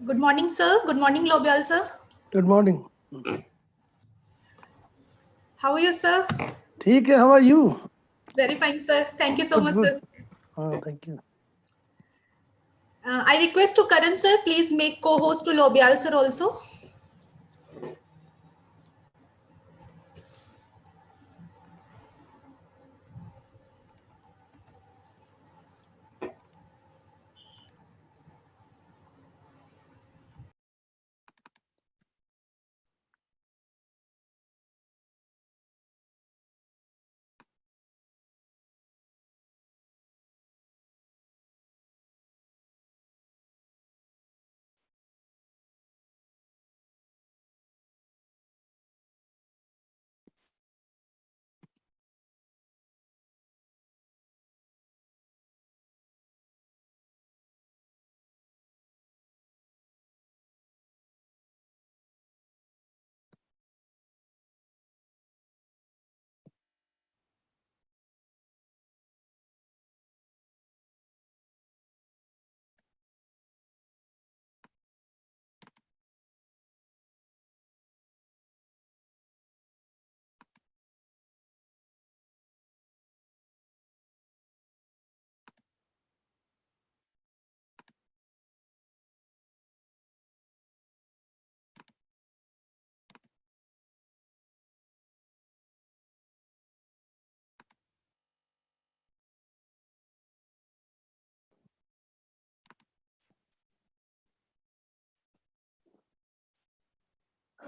Good morning, sir. Good morning, Lobiyal, sir. Good morning. How are you, sir? ठीक है. How are you? Very fine, sir. Thank you so much, Good. sir. Thank you. I request to Karan, sir, please make co-host to Lobiyal, sir, also.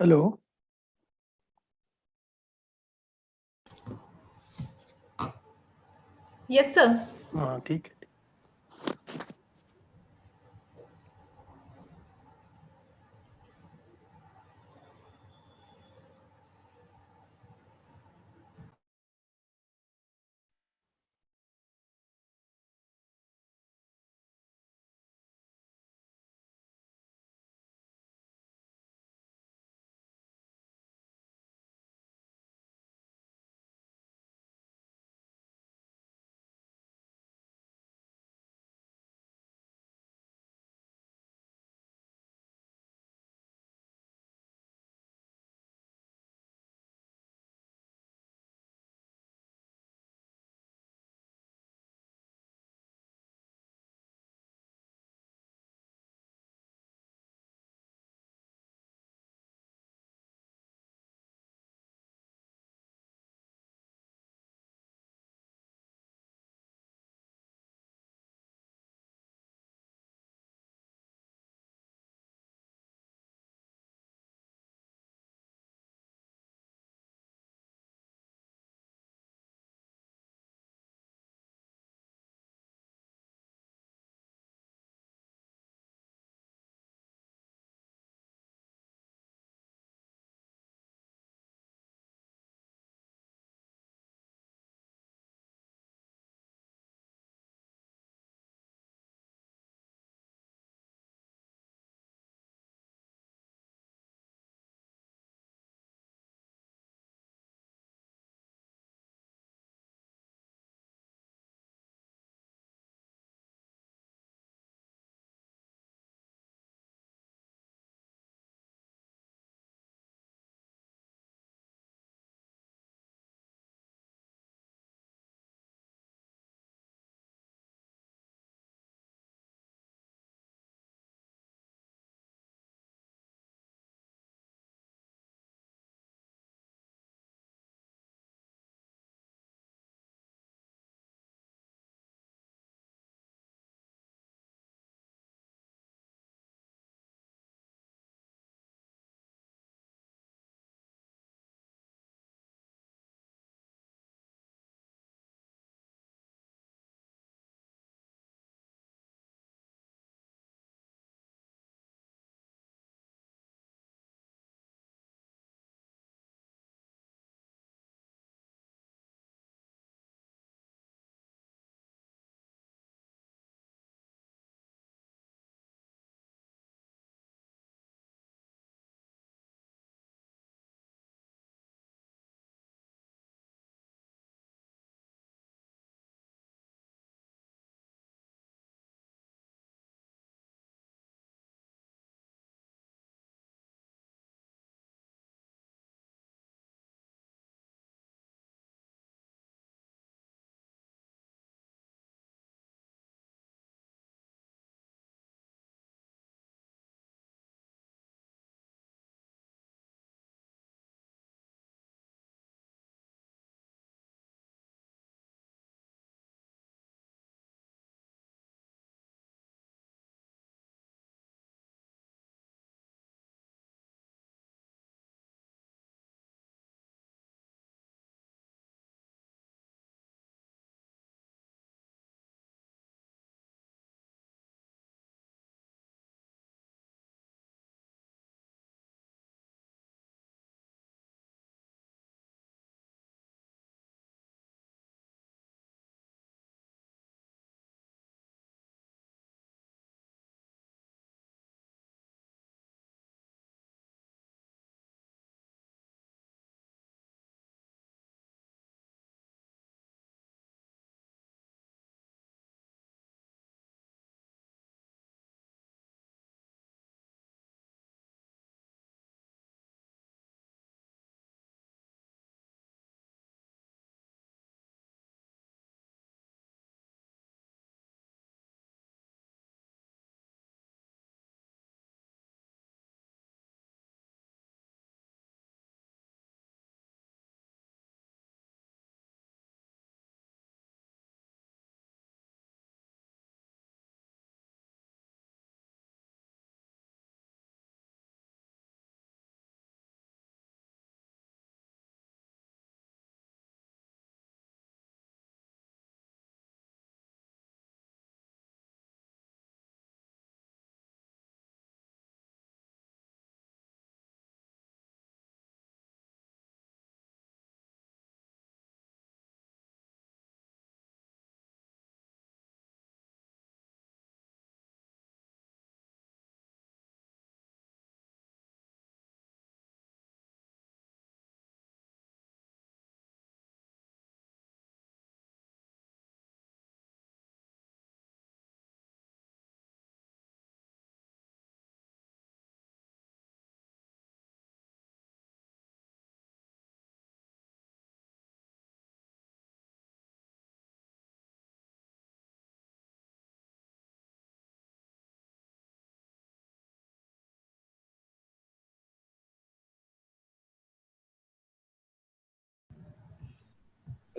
Hello. Yes, sir. ठीक है.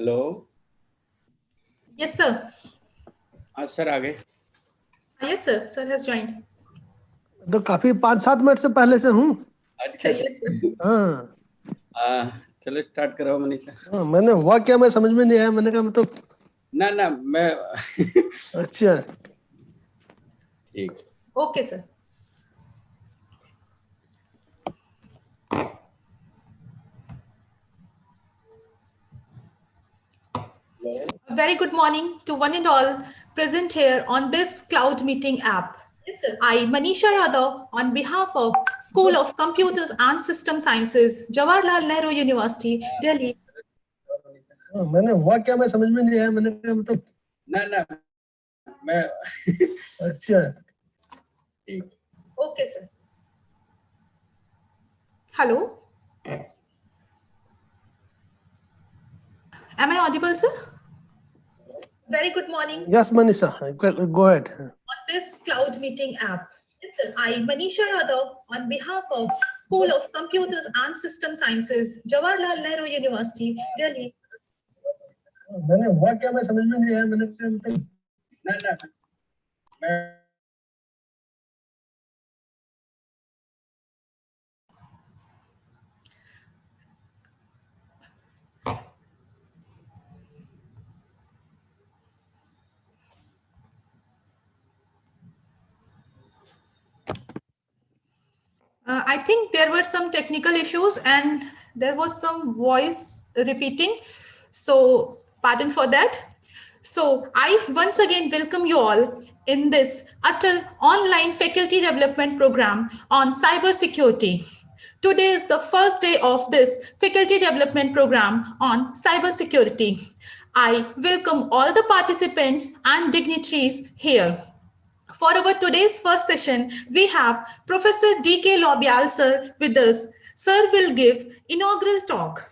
Hello Yes, sir. हाँ sir आ गए Yes, sir. Sir has joined. तो काफी 5-7 minute से पहले से हूँ। अच्छा Yes, sir. हाँ चलो स्टार्ट करो मनीषा हाँ, मैंने हुआ क्या मैं समझ में नहीं आया। मैंने कहा मतलब ना मैं अच्छा ठीक Okay, sir. A very good morning to one and all present here on this cloud meeting app. Yes, sir. I, Manisha Yadav, on behalf of School of Computers and System Sciences, Jawaharlal Nehru University, Delhi. हाँ, मैंने हुआ क्या मैं समझ में नहीं आया। मैंने कहा मतलब ना मैं अच्छा ठीक Okay, sir. Hello. Am I audible, sir? Very good morning. Yes Manisha go ahead. On this cloud meeting app. Yes, sir. I, Manisha Yadav, on behalf of School of Computers and System Sciences, Jawaharlal Nehru University, Delhi. मैंने हुआ क्या मैं समझ में नहीं आया। मैंने कहा मतलब ना मैं I think there were some technical issues and there was some voice repeating. So, pardon for that. So, I once again welcome you all in this Atal online faculty development program on cybersecurity. Today is the first day of this faculty development program on cybersecurity. I welcome all the participants and dignitaries here. For our today's first session, we have Professor D.K. Lobiyal sir with us. Sir will give inaugural talk.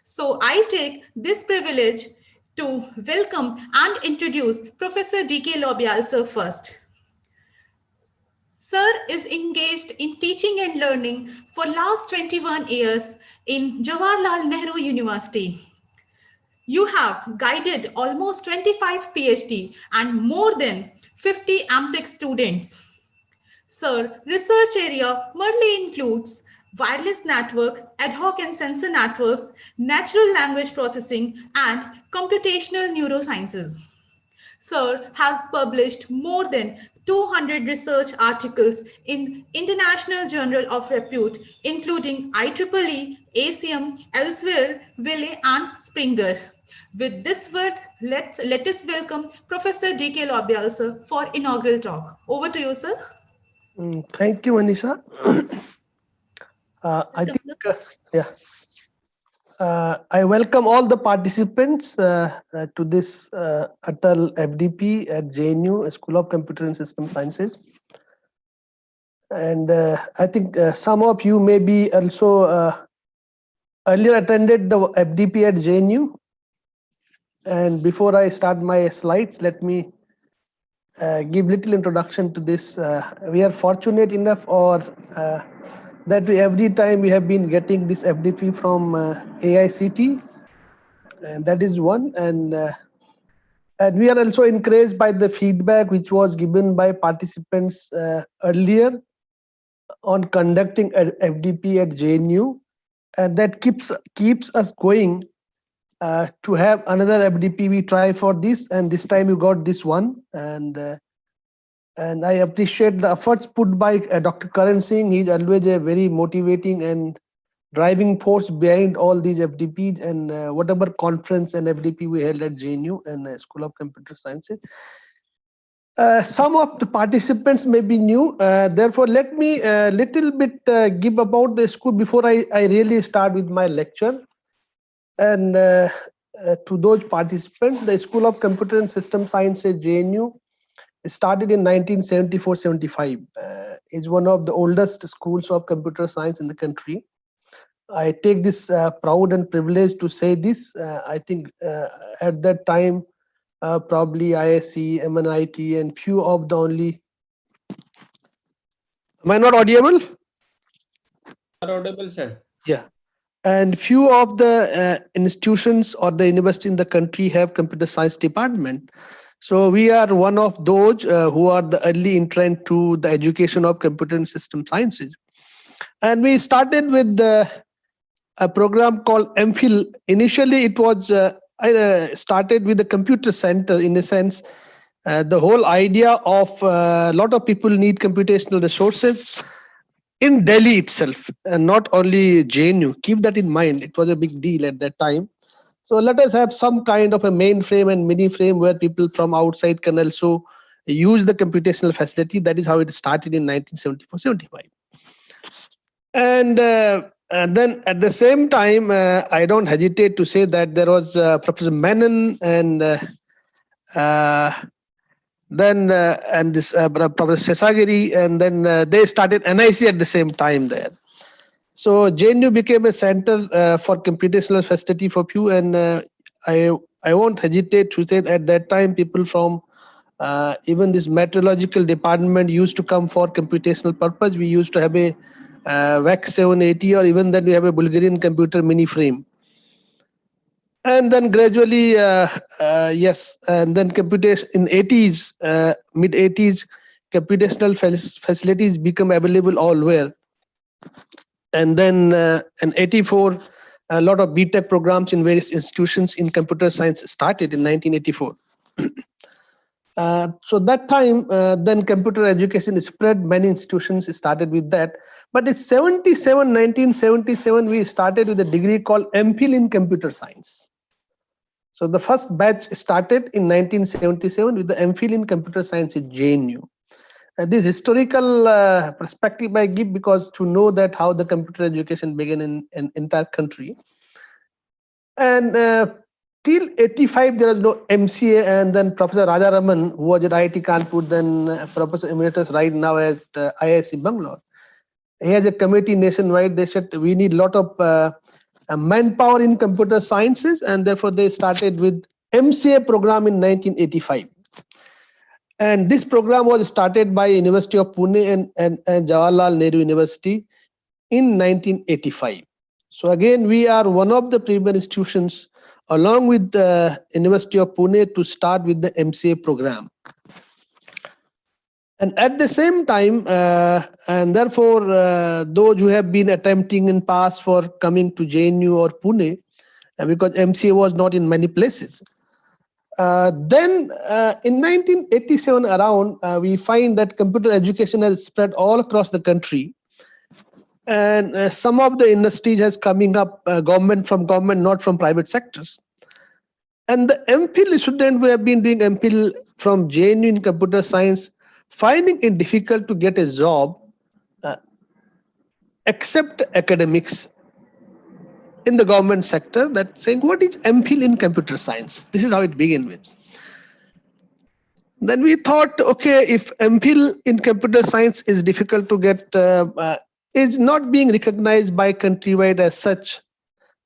So I take this privilege to welcome and introduce Professor D.K. Lobiyal sir first. Sir is engaged in teaching and learning for last 21 years in Jawaharlal Nehru University. You have guided almost 25 PhD and more than 50 AmTech students. Sir, research area mainly includes wireless network, ad hoc and sensor networks, natural language processing, and computational neurosciences. Sir has published more than 200 research articles in international journal of repute, including IEEE, ACM, Elsewhere, Wiley, and Springer. With this word, let us welcome Professor D.K. Lobiyal, sir, for inaugural talk. Over to you, sir. Thank you Manisha. I think yeah. I welcome all the participants to this Atal FDP at JNU School of Computer and System Sciences. And I think some of you may be also earlier attended the FDP at JNU. And before I start my slides, let me give little introduction to this. We are fortunate enough that every time we have been getting this FDP from AICT, and that is one. And we are also encouraged by the feedback which was given by participants earlier on conducting a FDP at JNU, and that keeps us going to have another FDP. We try for this, and this time you got this one, and I appreciate the efforts put by Dr. Karan Singh. He's always a very motivating and driving force behind all these FDPs and whatever conference and FDP we held at JNU and School of Computer Sciences. Some of the participants may be new, therefore let me little bit give about the school before I really start with my lecture. And to those participants, the School of Computer and System Sciences JNU started in 1974-75. Is one of the oldest schools of computer science in the country. I take this proud and privilege to say this. I think at that time, probably ISC, MNIT, and few of the only. Am I not audible? audible sir Yeah. and few of the institutions or the university in the country have computer science department. So we are one of those who are the early entrant to the education of computer and system sciences. And we started with a program called MPhil. Initially, it was I started with the computer center. In a sense, the whole idea of a lot of people need computational resources in Delhi itself, and not only JNU. Keep that in mind. It was a big deal at that time. So let us have some kind of a mainframe and mini frame where people from outside can also use the computational facility. That is how it started in 1974-75. And then at the same time, I don't hesitate to say that there was Professor Menon and uh, then and this Professor Sesagiri, and then they started NIC at the same time there. So JNU became a center for computational facility for Pew, and I won't hesitate to say that at that time people from even this meteorological department used to come for computational purpose. We used to have a VAC 780, or even then we have a Bulgarian computer mini frame. And then gradually, yes, and then computation in 80s, mid 80s, computational facilities become available all where. And then in 84, a lot of BTech programs in various institutions in computer science started in 1984. So that time, then computer education spread. Many institutions started with that. But it's 1977, we started with a degree called MPhil in computer science. So the first batch started in 1977 with the MPhil in computer science at JNU. This historical perspective I give because to know that how the computer education began in an entire country. And till 85 there was no MCA, and then Professor Rajaraman, who was at IIT Kanpur, then Professor Emeritus right now at IIC Bangalore. He has a committee nationwide. They said we need a lot of manpower in computer sciences, and therefore they started with MCA program in 1985. And this program was started by University of Pune and Jawaharlal Nehru University in 1985. So again, we are one of the premier institutions along with the University of Pune to start with the MCA program. And at the same time, and therefore, those who have been attempting in past for coming to JNU or Pune, because MCA was not in many places. Then in 1987 around, we find that computer education has spread all across the country. And some of the industries has coming up, government from government, not from private sectors. And the MPhil student who have been doing MPhil from JNU in computer science, finding it difficult to get a job except academics in the government sector, that saying, what is MPhil in computer science? This is how it began with. Then we thought, okay, if MPhil in computer science is difficult to get, is not being recognized by countrywide as such,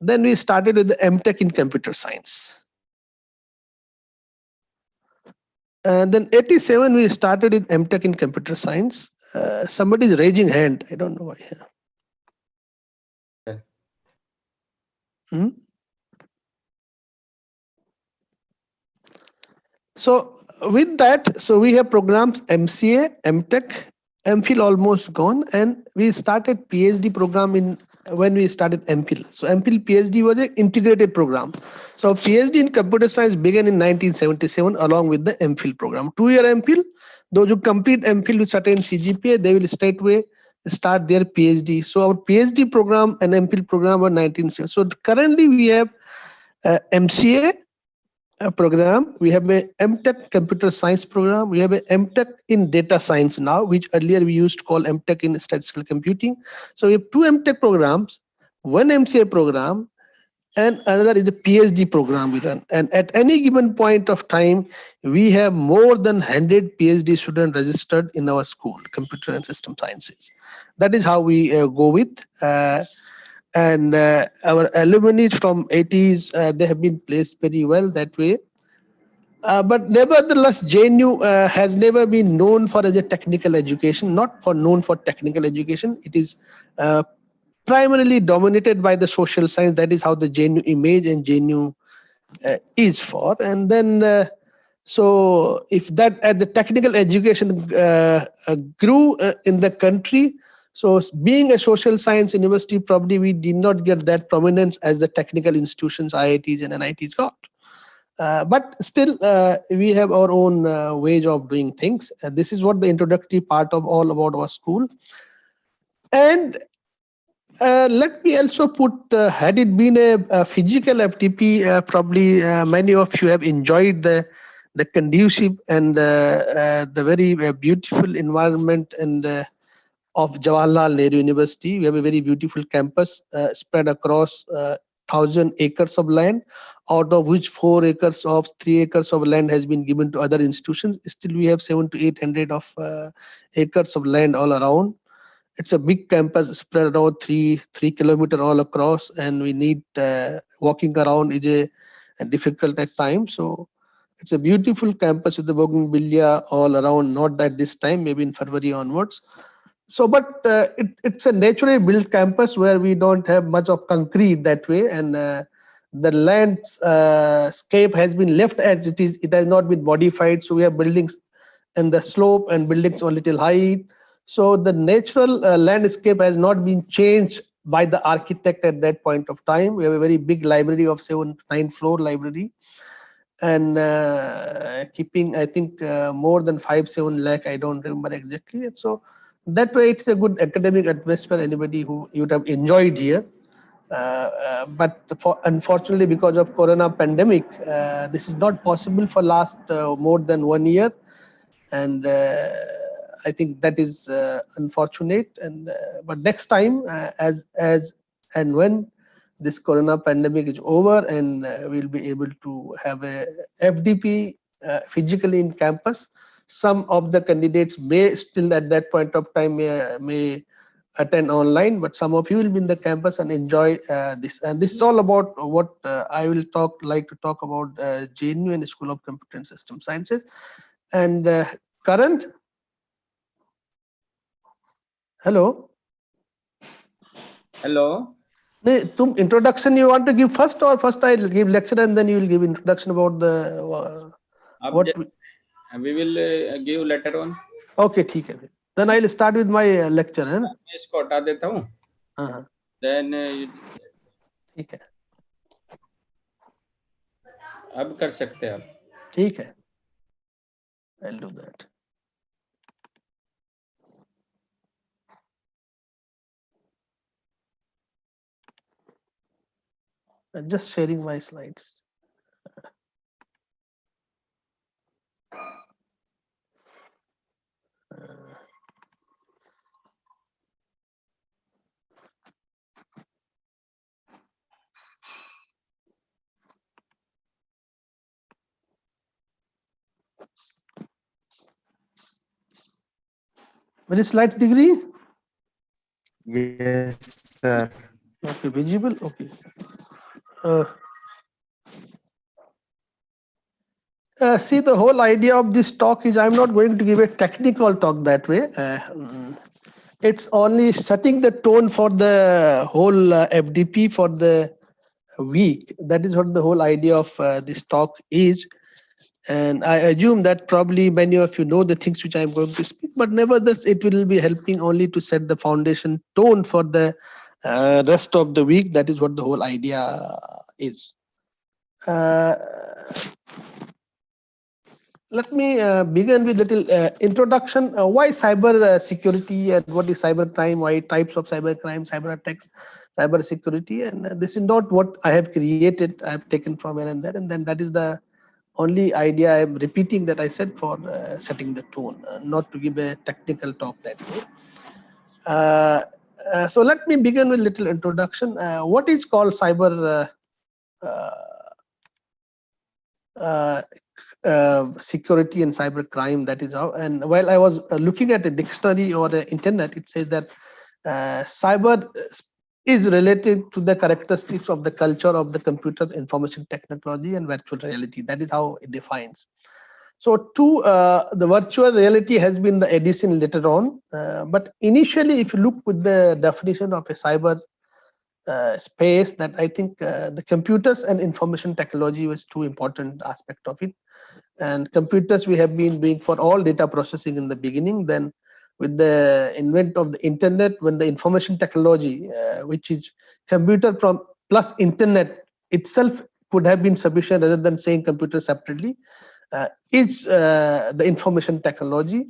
then we started with the MTech in computer science. And then 87, we started with MTech in computer science. Somebody is raising hand. I don't know why. Hmm? So with that, so we have programs MCA, MTech, MPhil almost gone, and we started PhD program in when we started MPhil. So MPhil PhD was an integrated program. So PhD in computer science began in 1977 along with the MPhil program. 2-year MPhil, those who complete MPhil with certain CGPA, they will straightway start their PhD. So our PhD program and MPhil program were 1970. So currently we have MCA program, we have a MTech computer science program, we have a MTech in data science now, which earlier we used to call MTech in statistical computing. So we have 2 MTech programs, 1 MCA program, and another is the PhD program we run. And at any given point of time, we have more than 100 PhD students registered in our school, computer and system sciences. That is how we go with. And our alumni from 80s, they have been placed very well that way. But nevertheless, JNU has never been known for as a technical education, not for known for technical education. It is primarily dominated by the social science. That is how the JNU image and JNU is for. And then so if that the technical education grew in the country, so being a social science university, probably we did not get that prominence as the technical institutions IITs and NITs got. But still, we have our own ways of doing things. This is what the introductory part of all about our school. And let me also put, had it been a physical FTP, probably many of you have enjoyed the conducive and the very beautiful environment and of Jawaharlal Nehru University. We have a very beautiful campus spread across 1,000 acres of land, out of which 4 acres of 3 acres of land has been given to other institutions. Still, we have 700 to 800 of acres of land all around. It's a big campus spread around 3 kilometers all across, and we need walking around is a difficult at times. So it's a beautiful campus with the bougainvillea all around. Not at this time, maybe in February onwards. So, but it's a naturally built campus where we don't have much of concrete that way, and the landscape has been left as it is. It has not been modified. So we have buildings in the slope and buildings on little height. So the natural landscape has not been changed by the architect at that point of time. We have a very big library of 9 floor library, and keeping, I think, more than 5-7 lakh, I don't remember exactly. And so that way it's a good academic atmosphere, anybody who you would have enjoyed here. But unfortunately, because of corona pandemic, this is not possible for last more than 1 year, and I think that is unfortunate. And but next time, as and when this corona pandemic is over, and we'll be able to have a FDP physically in campus. Some of the candidates may still at that point of time may attend online, but some of you will be in the campus and enjoy this. And this is all about what I will like to talk about JNU and School of Computer and System Sciences. And Karan, hello. Hello. Introduction you want to give first, or first I'll give lecture and then you will give introduction about the what We will give later on. Okay, ठीक है. Then I'll start with my lecture, है ना? मैं इसको हटा देता हूँ. हाँ. Then ठीक है. अब कर सकते हैं आप. ठीक है. I'll do that. I'm just sharing my slides. मेरी slides दिख रही? Yes, sir. Okay, visible. Okay. See, the whole idea of this talk is I'm not going to give a technical talk that way. It's only setting the tone for the whole FDP for the week. That is what the whole idea of this talk is. And I assume that probably many of you know the things which I'm going to speak, but nevertheless, it will be helping only to set the foundation tone for the rest of the week. That is what the whole idea is. Let me begin with a little introduction. Why cyber security and what is cyber crime? Why types of cyber crime, cyber attacks, cyber security? And this is not what I have created. I have taken from here and there, and then that is the only idea I am repeating that I said for setting the tone, not to give a technical talk that way. So let me begin with a little introduction. What is called cyber security and cyber crime? That is how. And while I was looking at a dictionary or the internet, it says that cyber is related to the characteristics of the culture of the computers, information technology, and virtual reality. That is how it defines. So to the virtual reality has been the addition later on. But initially, if you look with the definition of a cyber space that I think the computers and information technology was two important aspect of it. And computers we have been doing for all data processing in the beginning. Then with the invent of the internet, when the information technology, which is computer from plus internet itself could have been sufficient rather than saying computer separately, is the information technology.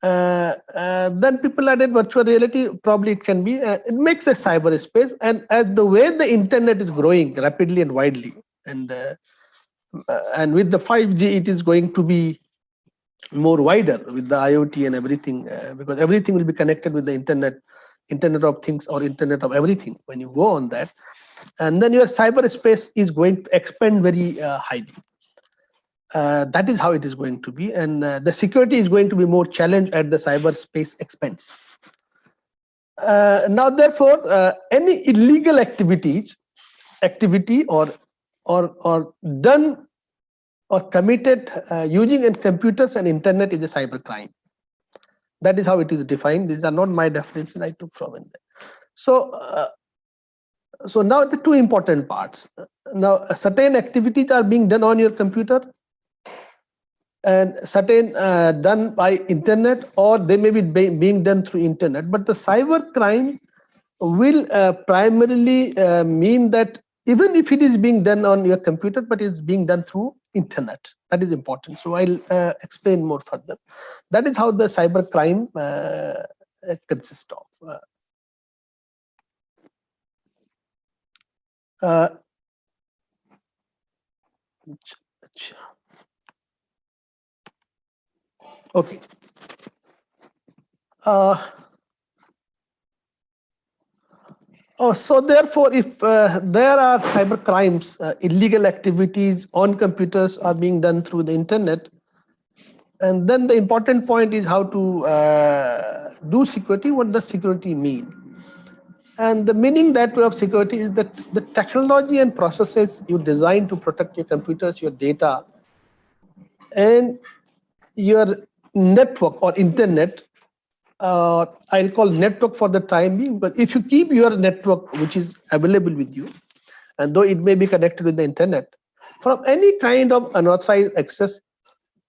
Then people added virtual reality. Probably it can be. It makes a cyberspace, and as the way the internet is growing rapidly and widely, and with the 5G, it is going to be more wider with the IoT and everything, because everything will be connected with the internet of things or internet of everything when you go on that. And then your cyberspace is going to expand very highly. That is how it is going to be, and the security is going to be more challenged at the cyberspace expense. Now, therefore, any illegal activity or done or committed using in computers and internet is a cyber crime. That is how it is defined. These are not my definition. I took from it. So, so now the two important parts. Now, certain activities are being done on your computer, and certain done by internet, or they may be being done through internet. But the cyber crime will primarily mean that even if it is being done on your computer, but it's being done through internet. That is important. So I'll explain more further. That is how the cyber crime consists of. Okay. So therefore, if there are cyber crimes, illegal activities on computers are being done through the internet, and then the important point is how to do security. What does security mean? And the meaning that way of security is that the technology and processes you design to protect your computers, your data, and your network or internet. I'll call network for the time being, but if you keep your network, which is available with you, and though it may be connected with the internet, from any kind of unauthorized access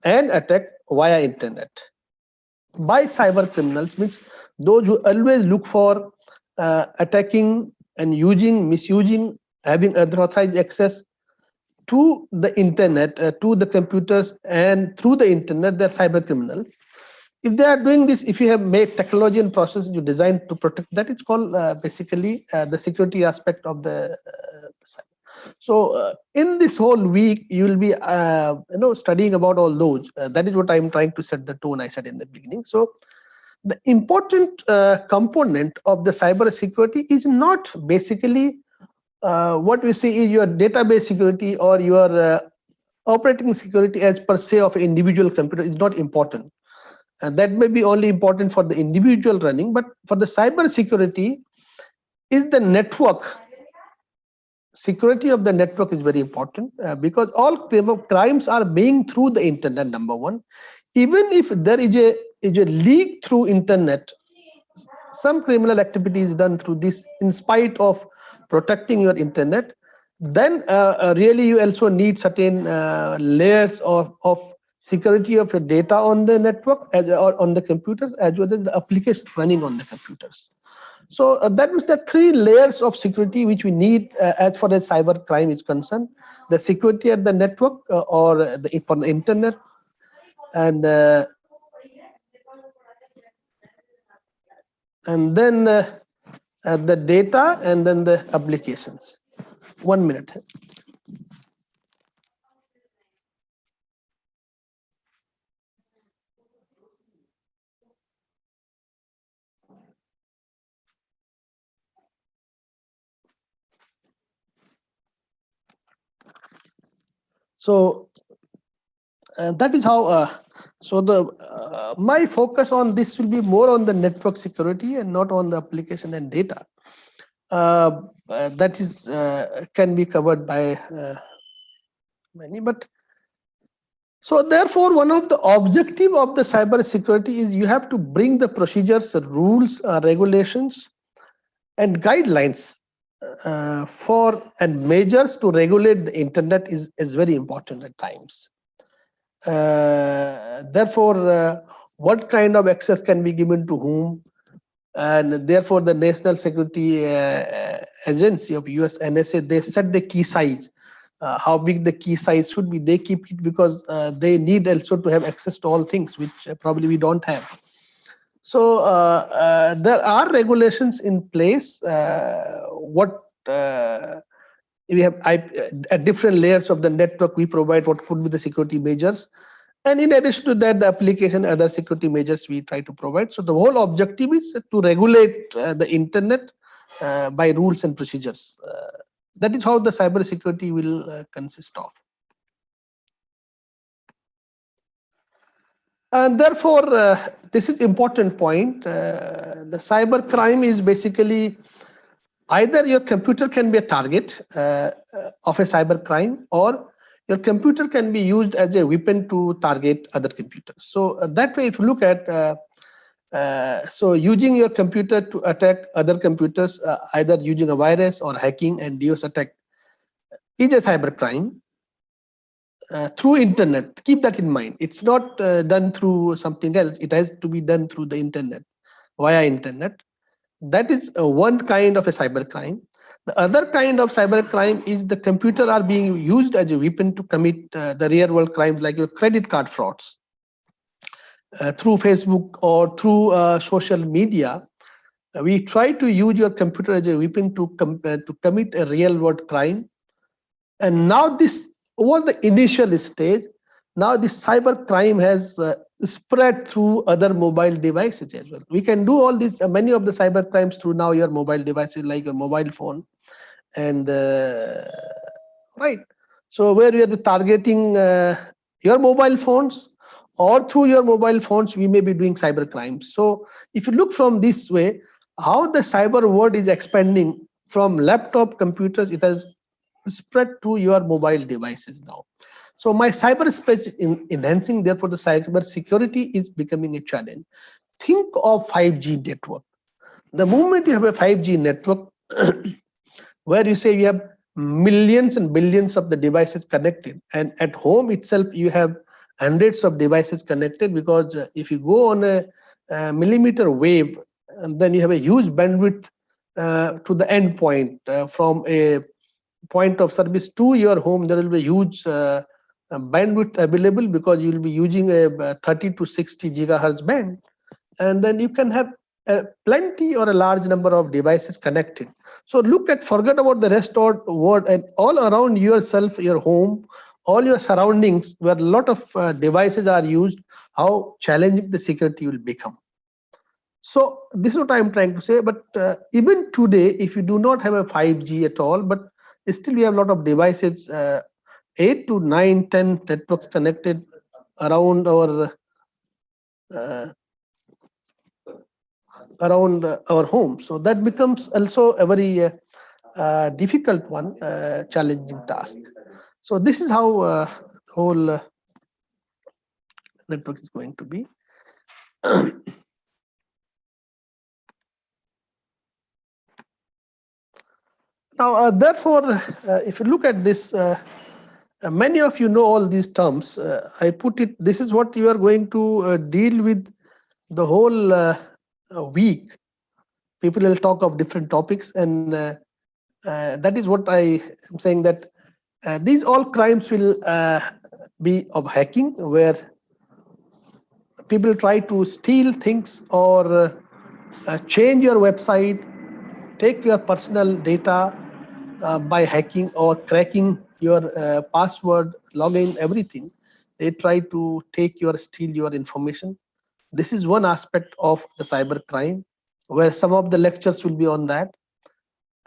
and attack via internet by cyber criminals, means those who always look for attacking and misusing, having unauthorized access to the internet, to the computers, and through the internet, they're cyber criminals. If they are doing this, if you have made technology and process you designed to protect, that is called basically the security aspect of the cyber. So in this whole week, you will be studying about all those. That is what I'm trying to set the tone. I said in the beginning. So the important component of the cyber security is not basically what we see is your database security or your operating security as per se of an individual computer is not important. And that may be only important for the individual running, but for the cyber security is the network. Security of the network is very important because all crimes are being through the internet, number one. Even if there is a leak through internet, some criminal activity is done through this in spite of protecting your internet, then really you also need certain layers of security of your data on the network or on the computers, as well as the applications running on the computers. So that was the three layers of security which we need as far as cyber crime is concerned: the security at the network or for the internet, and then the data, and then the applications. 1 minute. So that is how. So the my focus on this will be more on the network security and not on the application and data. That is can be covered by many, but so therefore one of the objective of the cyber security is you have to bring the procedures, rules, regulations and guidelines for and measures to regulate the internet is very important at times. Therefore, what kind of access can be given to whom, and therefore the National Security Agency of US NSA, they set the key size, how big the key size should be. They keep it because they need also to have access to all things which probably we don't have. So there are regulations in place. What we have at different layers of the network, we provide what could be the security measures, and in addition to that, the application other security measures we try to provide. So the whole objective is to regulate the internet by rules and procedures. That is how the cyber security will consist of. And therefore, this is important point. The cyber crime is basically either your computer can be a target of a cyber crime, or your computer can be used as a weapon to target other computers. So that way, if you look at so using your computer to attack other computers, either using a virus or hacking and DOS attack, is a cyber crime. Through internet, keep that in mind. It's not done through something else. It has to be done through the internet, via internet. That is one kind of a cyber crime. The other kind of cyber crime is the computer are being used as a weapon to commit the real world crimes like your credit card frauds through Facebook or through social media. We try to use your computer as a weapon to commit a real world crime. And now this was the initial stage. Now the cyber crime has spread through other mobile devices as well. We can do all these, many of the cyber crimes through now your mobile devices like your mobile phone, and right. So where we are targeting your mobile phones, or through your mobile phones, we may be doing cyber crimes. So if you look from this way, how the cyber world is expanding from laptop computers, it has spread to your mobile devices now. So my cyberspace in enhancing, therefore the cyber security is becoming a challenge. Think of 5G network. The moment you have a 5G network, where you say you have millions and billions of the devices connected, and at home itself you have hundreds of devices connected, because if you go on a millimeter wave, and then you have a huge bandwidth to the end point, from a point of service to your home, there will be huge bandwidth available, because you will be using a 30 to 60 gigahertz band, and then you can have plenty or a large number of devices connected. So look at, forget about the rest of the world, and all around yourself, your home, all your surroundings where a lot of devices are used, how challenging the security will become. So this is what I'm trying to say. But even today, if you do not have a 5G at all, but still we have a lot of devices, 8 to 9, 10 networks connected around our home. So that becomes also a very difficult one, challenging task. So this is how the whole network is going to be. Now, therefore, if you look at this, many of you know all these terms. I put it, this is what you are going to deal with the whole week. People will talk of different topics, and that is what I am saying, that these all crimes will be of hacking, where people try to steal things or change your website, take your personal data by hacking or cracking your password, login, everything. They try to steal your information. This is one aspect of the cyber crime, where some of the lectures will be on that.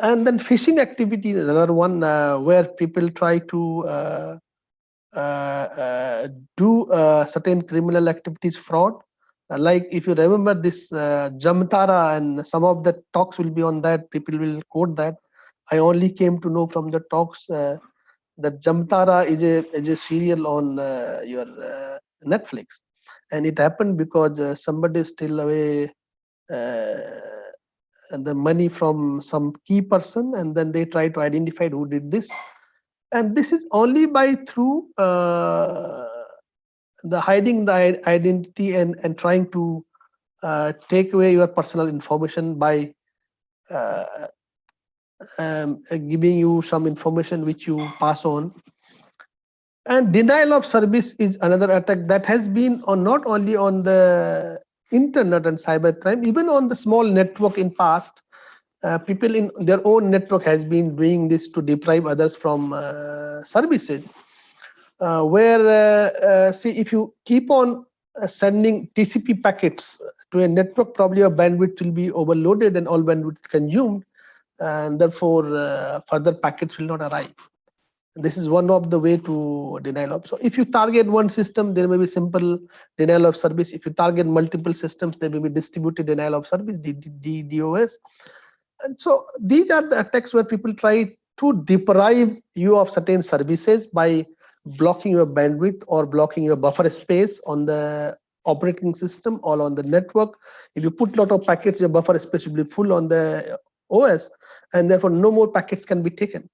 And then phishing activity is another one, where people try to do certain criminal activities, fraud. Like if you remember this Jamtara, and some of the talks will be on that, people will quote that. I only came to know from the talks that Jamtara is a serial on your Netflix, and it happened because somebody stole away the money from some key person, and then they try to identify who did this. And this is only by through the hiding the identity and trying to take away your personal information by uh, giving you some information which you pass on. And denial of service is another attack that has been on not only on the internet and cybercrime, even on the small network in past. People in their own network has been doing this to deprive others from services. Where see, if you keep on sending TCP packets to a network, probably your bandwidth will be overloaded and all bandwidth consumed, and therefore further packets will not arrive. This is one of the way to denial of. So if you target one system, there may be simple denial of service. If you target multiple systems, there may be distributed denial of service, DDoS. And so these are the attacks where people try to deprive you of certain services by blocking your bandwidth or blocking your buffer space on the operating system or on the network. If you put a lot of packets, your buffer space will be full on the OS, and therefore no more packets can be taken.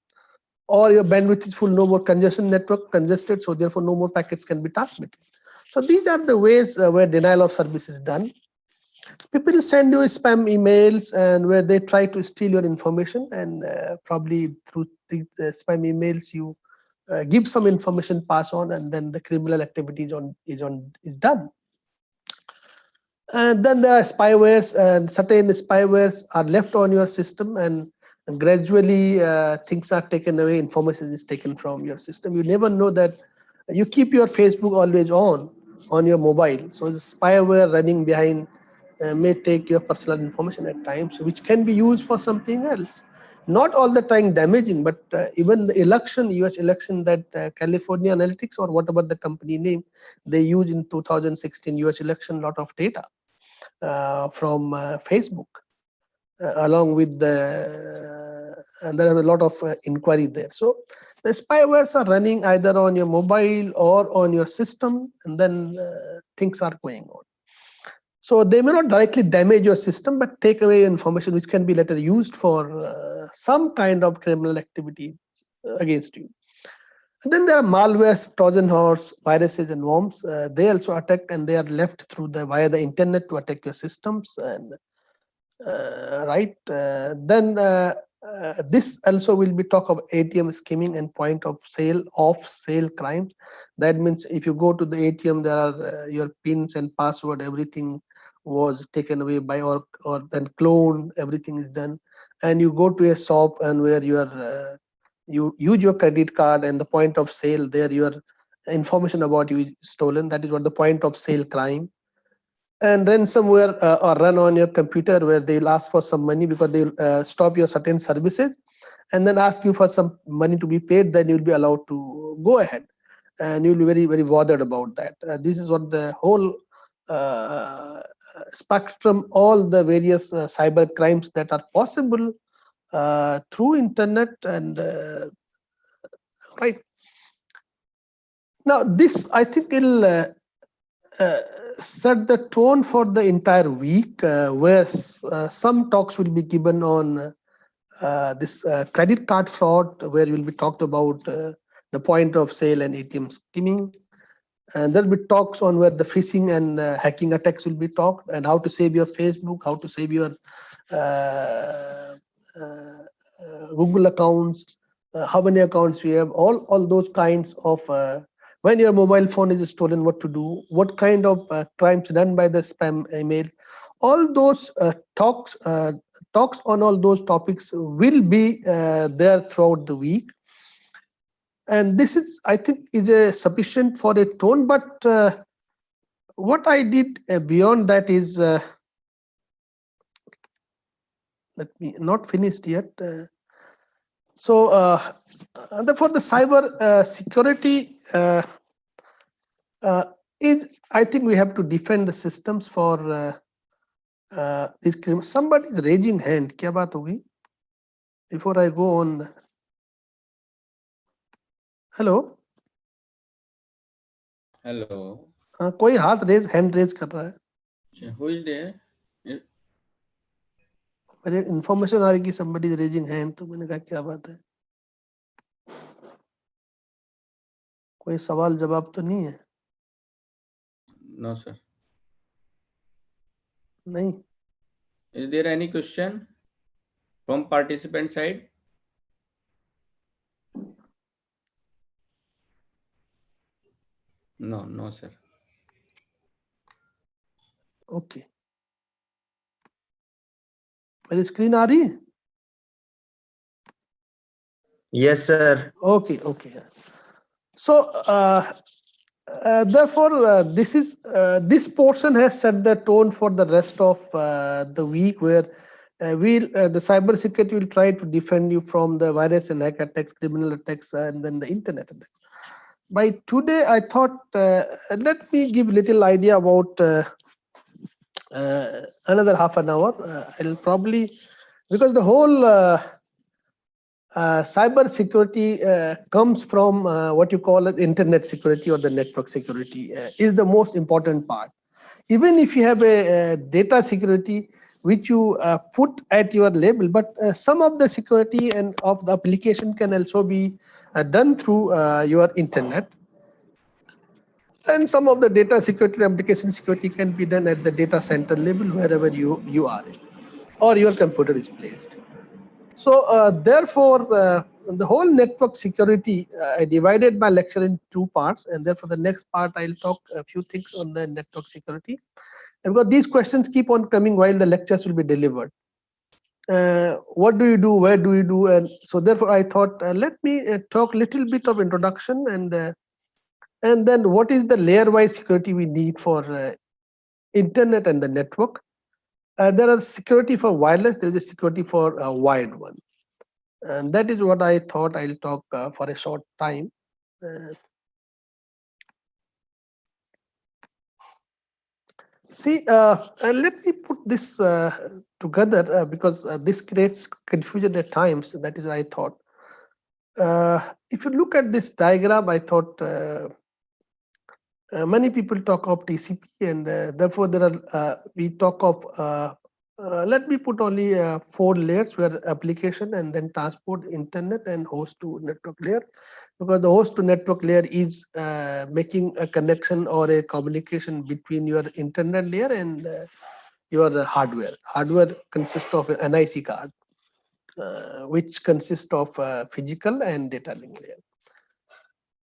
Or your bandwidth is full, no more congestion, network congested, so therefore no more packets can be transmitted. So these are the ways where denial of service is done. People send you spam emails and where they try to steal your information, and probably through the spam emails you give some information, pass on, and then the criminal activity is done. And then there are spywares, and certain spywares are left on your system, and gradually things are taken away, information is taken from your system. You never know that you keep your Facebook always on your mobile. So the spyware running behind may take your personal information at times, which can be used for something else. Not all the time damaging, but even the election, US election, that California Analytics or whatever the company name, they use in 2016 US election, lot of data from Facebook, along with and there are a lot of inquiry there. So the spywares are running either on your mobile or on your system, and then things are going on. So they may not directly damage your system, but take away information which can be later used for some kind of criminal activity against you. And then there are malwares, Trojan horse, viruses, and worms. They also attack, and they are left through via the internet to attack your systems. And right then this also will be talk of ATM skimming and point of sale off sale crimes. That means if you go to the ATM, there are your pins and password, everything was taken away by or then cloned, everything is done, and you go to a shop and where you are you use your credit card, and the point of sale there your information about you is stolen. That is what the point of sale crime. And ransomware or run on your computer, where they'll ask for some money because they'll stop your certain services and then ask you for some money to be paid. Then you'll be allowed to go ahead, and you'll be very, very bothered about that. This is what the whole uh, spectrum, all the various cyber crimes that are possible through internet. And right now, this I think will uh, set the tone for the entire week, where some talks will be given on this credit card fraud, where will be talked about the point of sale and ATM skimming. And there'll be talks on where the phishing and hacking attacks will be talked, and how to save your Facebook, how to save your uh, Google accounts, how many accounts you have, all those kinds of when your mobile phone is stolen, what to do, what kind of crimes done by the spam email. All those talks on all those topics will be there throughout the week. And this is, I think, is a sufficient for a tone. But what I did beyond that is, let me not finished yet. So for the cyber security is, I think we have to defend the systems for these criminals. Somebody is raising hand. क्या बात होगी? Before I go on. Hello. Hello. कोई हाथ raise hand raise कर रहा है. Who is there? मुझे information आ रही कि somebody is raising hand, तो मैंने कहा क्या बात है, कोई सवाल जवाब तो नहीं है? No, sir. नहीं. Is there any question from participant side? No, no, sir. Okay. मेरी स्क्रीन आ रही है? Yes, sir. Okay, okay. So, therefore, this portion has set the tone for the rest of the week, where the cyber security will try to defend you from the virus and hack attacks, criminal attacks, and then the internet attacks. By today, I thought let me give little idea about another half an hour. I'll probably, because the whole cyber security comes from what you call as internet security or the network security is the most important part. Even if you have a data security which you put at your label, but some of the security and of the application can also be done through your internet. And some of the data security, application security can be done at the data center level, wherever you are in, or your computer is placed. So therefore, the whole network security, I divided my lecture in two parts, and therefore the next part I'll talk a few things on the network security. And because these questions keep on coming while the lectures will be delivered. What do you do? Where do you do? And so therefore I thought, let me talk a little bit of introduction, and then what is the layer-wise security we need for internet and the network. There are security for wireless, there is a security for wired one. And that is what I thought I'll talk for a short time. And let me put this together because this creates confusion at times. That is what I thought. If you look at this diagram, I thought many people talk of TCP, and therefore there are we talk of. Let me put only 4 layers, where application and then transport, internet, and host to network layer, because the host to network layer is making a connection or a communication between your internet layer and your hardware. Hardware consists of an NIC card, which consists of physical and data link layer.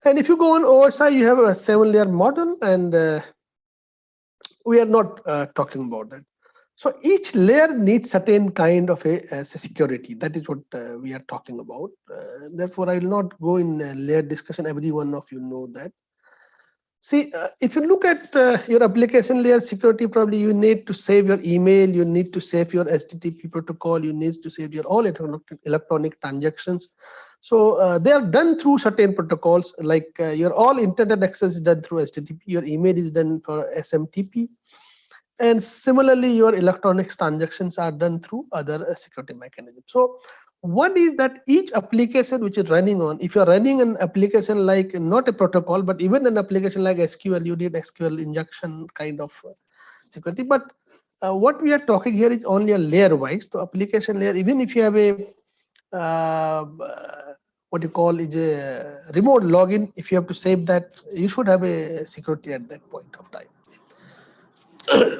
And if you go on OSI, you have a 7-layer model, and we are not talking about that. So each layer needs certain kind of a security. That is what we are talking about. Therefore, I will not go in layer discussion. Every one of you know that. See, if you look at your application layer security, probably you need to save your email, you need to save your HTTP protocol, you need to save your all electronic transactions. So they are done through certain protocols, like your all internet access is done through HTTP, your email is done for SMTP. And similarly, your electronic transactions are done through other security mechanisms. So one is that each application which is running on, if you're running an application like not a protocol, but even an application like SQL, you need SQL injection kind of security. But what we are talking here is only a layer wise. So application layer, even if you have a what you call is a remote login, if you have to save that, you should have a security at that point of time.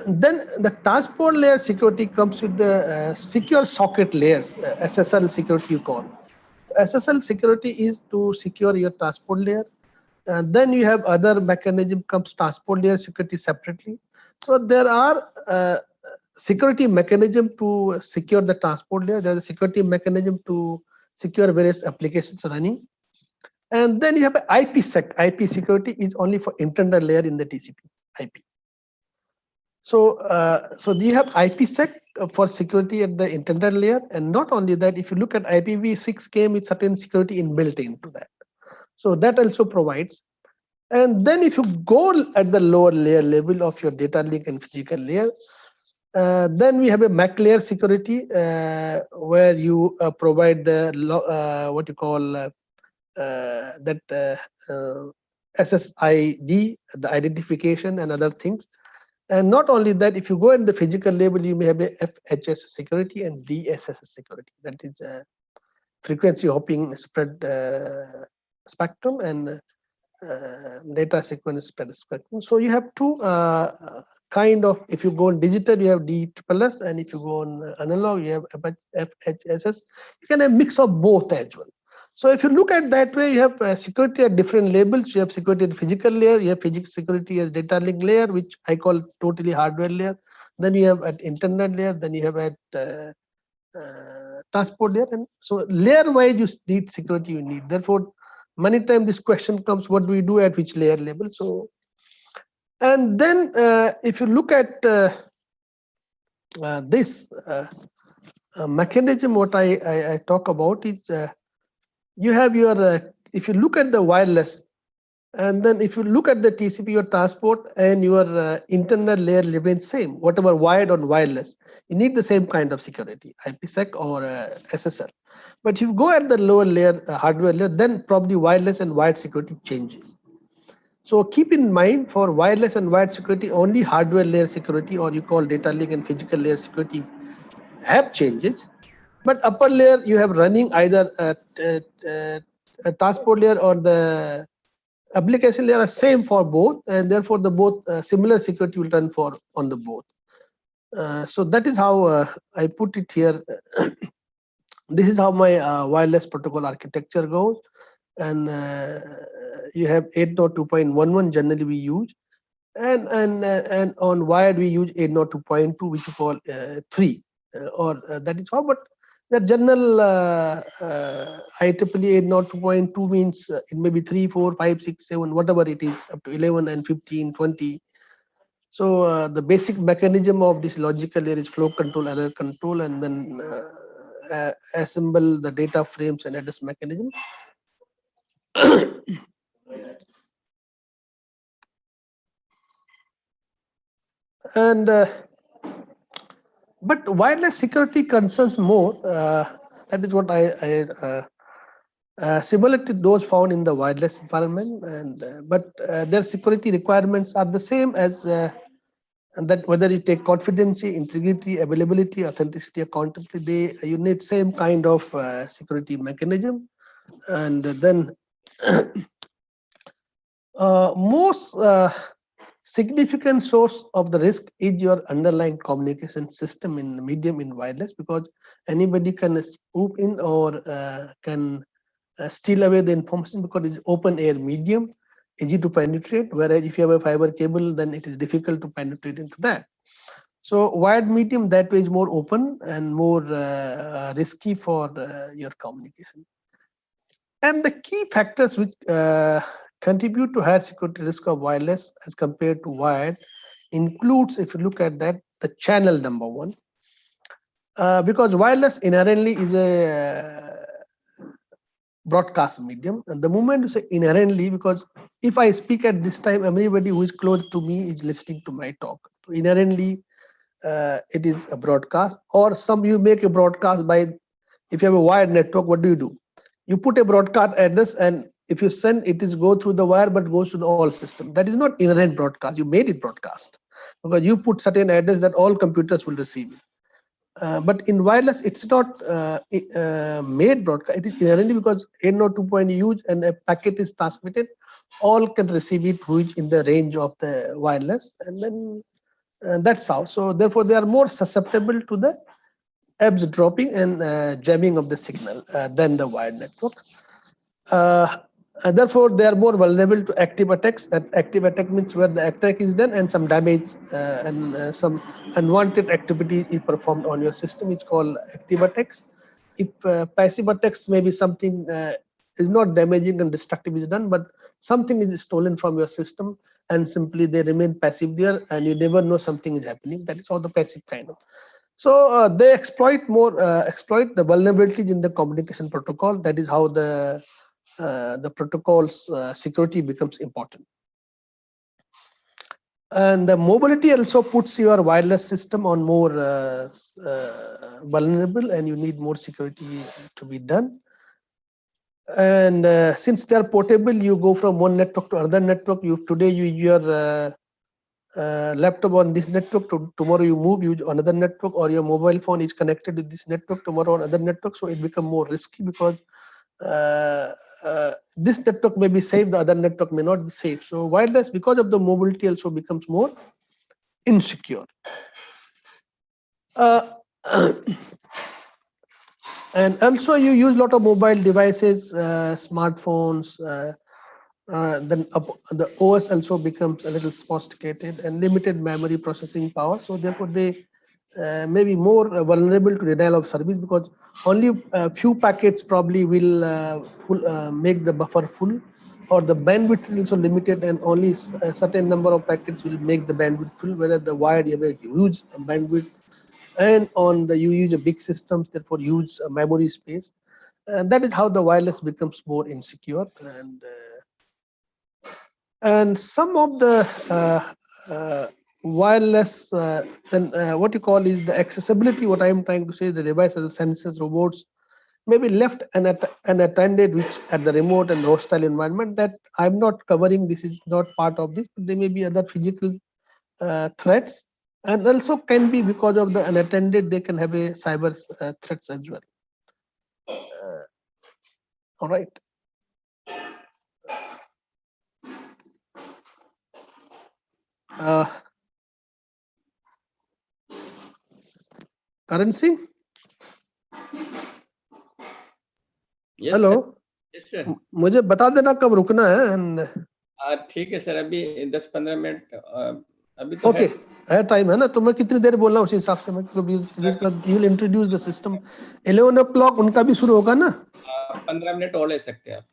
Then the transport layer security comes with the secure socket layers, SSL security you call. SSL security is to secure your transport layer. Then you have other mechanism comes transport layer security separately. So there are security mechanism to secure the transport layer. There is a security mechanism to secure various applications running. And then you have IPsec. IP security is only for internal layer in the TCP IP. So you have IPsec for security at the internet layer, and not only that, if you look at IPv6 came with certain security inbuilt into that. So that also provides. And then if you go at the lower layer level of your data link and physical layer, then we have a MAC layer security where you provide the what you call that SSID, the identification and other things. And not only that, if you go in the physical level, you may have a FHS security and DSS security. That is frequency hopping spread spectrum and data sequence spread spectrum. So you have two kind of, if you go on digital, you have DSSS, and if you go on analog, you have FHSS. You can have mix of both as well. So if you look at that way, you have security at different levels. You have security at physical layer, you have physical security as data link layer, which I call totally hardware layer. Then you have at internet layer, then you have at transport layer. And so layer wise, you need security you need. Therefore, many times this question comes, what do we do at which layer level? So, and then if you look at this mechanism, what I talk about is you have your, if you look at the wireless, and then if you look at the TCP, your transport and your internet layer remains same, whatever wired or wireless, you need the same kind of security, IPsec or SSL. But if you go at the lower layer, hardware layer, then probably wireless and wired security changes. So keep in mind, for wireless and wired security, only hardware layer security, or you call data link and physical layer security, have changes. But upper layer, you have running either a transport layer or the application layer are same for both, and therefore the both similar security will run for on the both. So that is how I put it here. This is how my wireless protocol architecture goes, and you have 802.11 generally we use, and on wired we use 802.2, which you call 3, or that is how. But the general IEEE 802.2 means it may be 3, 4, 5, 6, 7, whatever it is, up to 11 and 15, 20. So the basic mechanism of this logical layer is flow control, error control, and then assemble the data frames and address mechanism. And but wireless security concerns more. That is what I simulated those found in the wireless environment, and but their security requirements are the same as and that whether you take confidentiality, integrity, availability, authenticity, accountability, you need same kind of security mechanism. And then most significant source of the risk is your underlying communication system in medium in wireless, because anybody can spoof in or can steal away the information, because it's open air medium, easy to penetrate, whereas if you have a fiber cable, then it is difficult to penetrate into that. So wired medium that way is more open and more risky for your communication. And the key factors which contribute to higher security risk of wireless as compared to wired includes, if you look at that, the channel number one, because wireless inherently is a broadcast medium. And the moment you say inherently, because if I speak at this time, everybody who is close to me is listening to my talk. So inherently, it is a broadcast. Or some you make a broadcast by, if you have a wired network, what do? You put a broadcast address, and if you send, it is go through the wire, but goes to the all system. That is not inherent broadcast. You made it broadcast because you put certain address that all computers will receive it. But in wireless, it's not made broadcast. It is inherently, because 802.1 use and a packet is transmitted, all can receive it, which in the range of the wireless, and then that's how. So therefore, they are more susceptible to the ebbs dropping and jamming of the signal than the wired network. Therefore, they are more vulnerable to active attacks. That active attack means where the attack is done and some damage and some unwanted activity is performed on your system. It's called active attacks. If passive attacks, maybe something is not damaging and destructive is done, but something is stolen from your system and simply they remain passive there, and you never know something is happening. That is all the passive kind of. So they exploit the vulnerabilities in the communication protocol. That is how the protocol's security becomes important. And the mobility also puts your wireless system on more vulnerable, and you need more security to be done. And since they are portable, you go from one network to another network. Today you use your laptop on this network, tomorrow you move, use another network, or your mobile phone is connected to this network, tomorrow on other network. So it becomes more risky because this network may be safe, the other network may not be safe. So wireless, because of the mobility, also becomes more insecure. And also you use a lot of mobile devices, smartphones, then the OS also becomes a little sophisticated and limited memory processing power. So therefore they may be more vulnerable to denial of service, because only a few packets probably will make the buffer full, or the bandwidth is also limited, and only a certain number of packets will make the bandwidth full, whereas the wired you have a huge bandwidth, and on the you use a big systems, therefore huge memory space. And that is how the wireless becomes more insecure. And some of the wireless, then what you call is the accessibility. What I am trying to say is the devices, sensors, robots may be left unattended, which at the remote and hostile environment, that I'm not covering. This is not part of this, but there may be other physical threats, and also can be because of the unattended, they can have a cyber threats as well. All right. Currency. Yes, hello, yes, sir. मुझे बता देना कब रुकना है. And ठीक है sir, अभी 10-15 minute अभी तो ओके है टाइम है ना, तो मैं कितनी देर बोल रहा हूँ उसी हिसाब से मैं, क्योंकि you will introduce the system 11 o'clock उनका भी शुरू होगा ना. 15 मिनट और ले सकते हैं आप.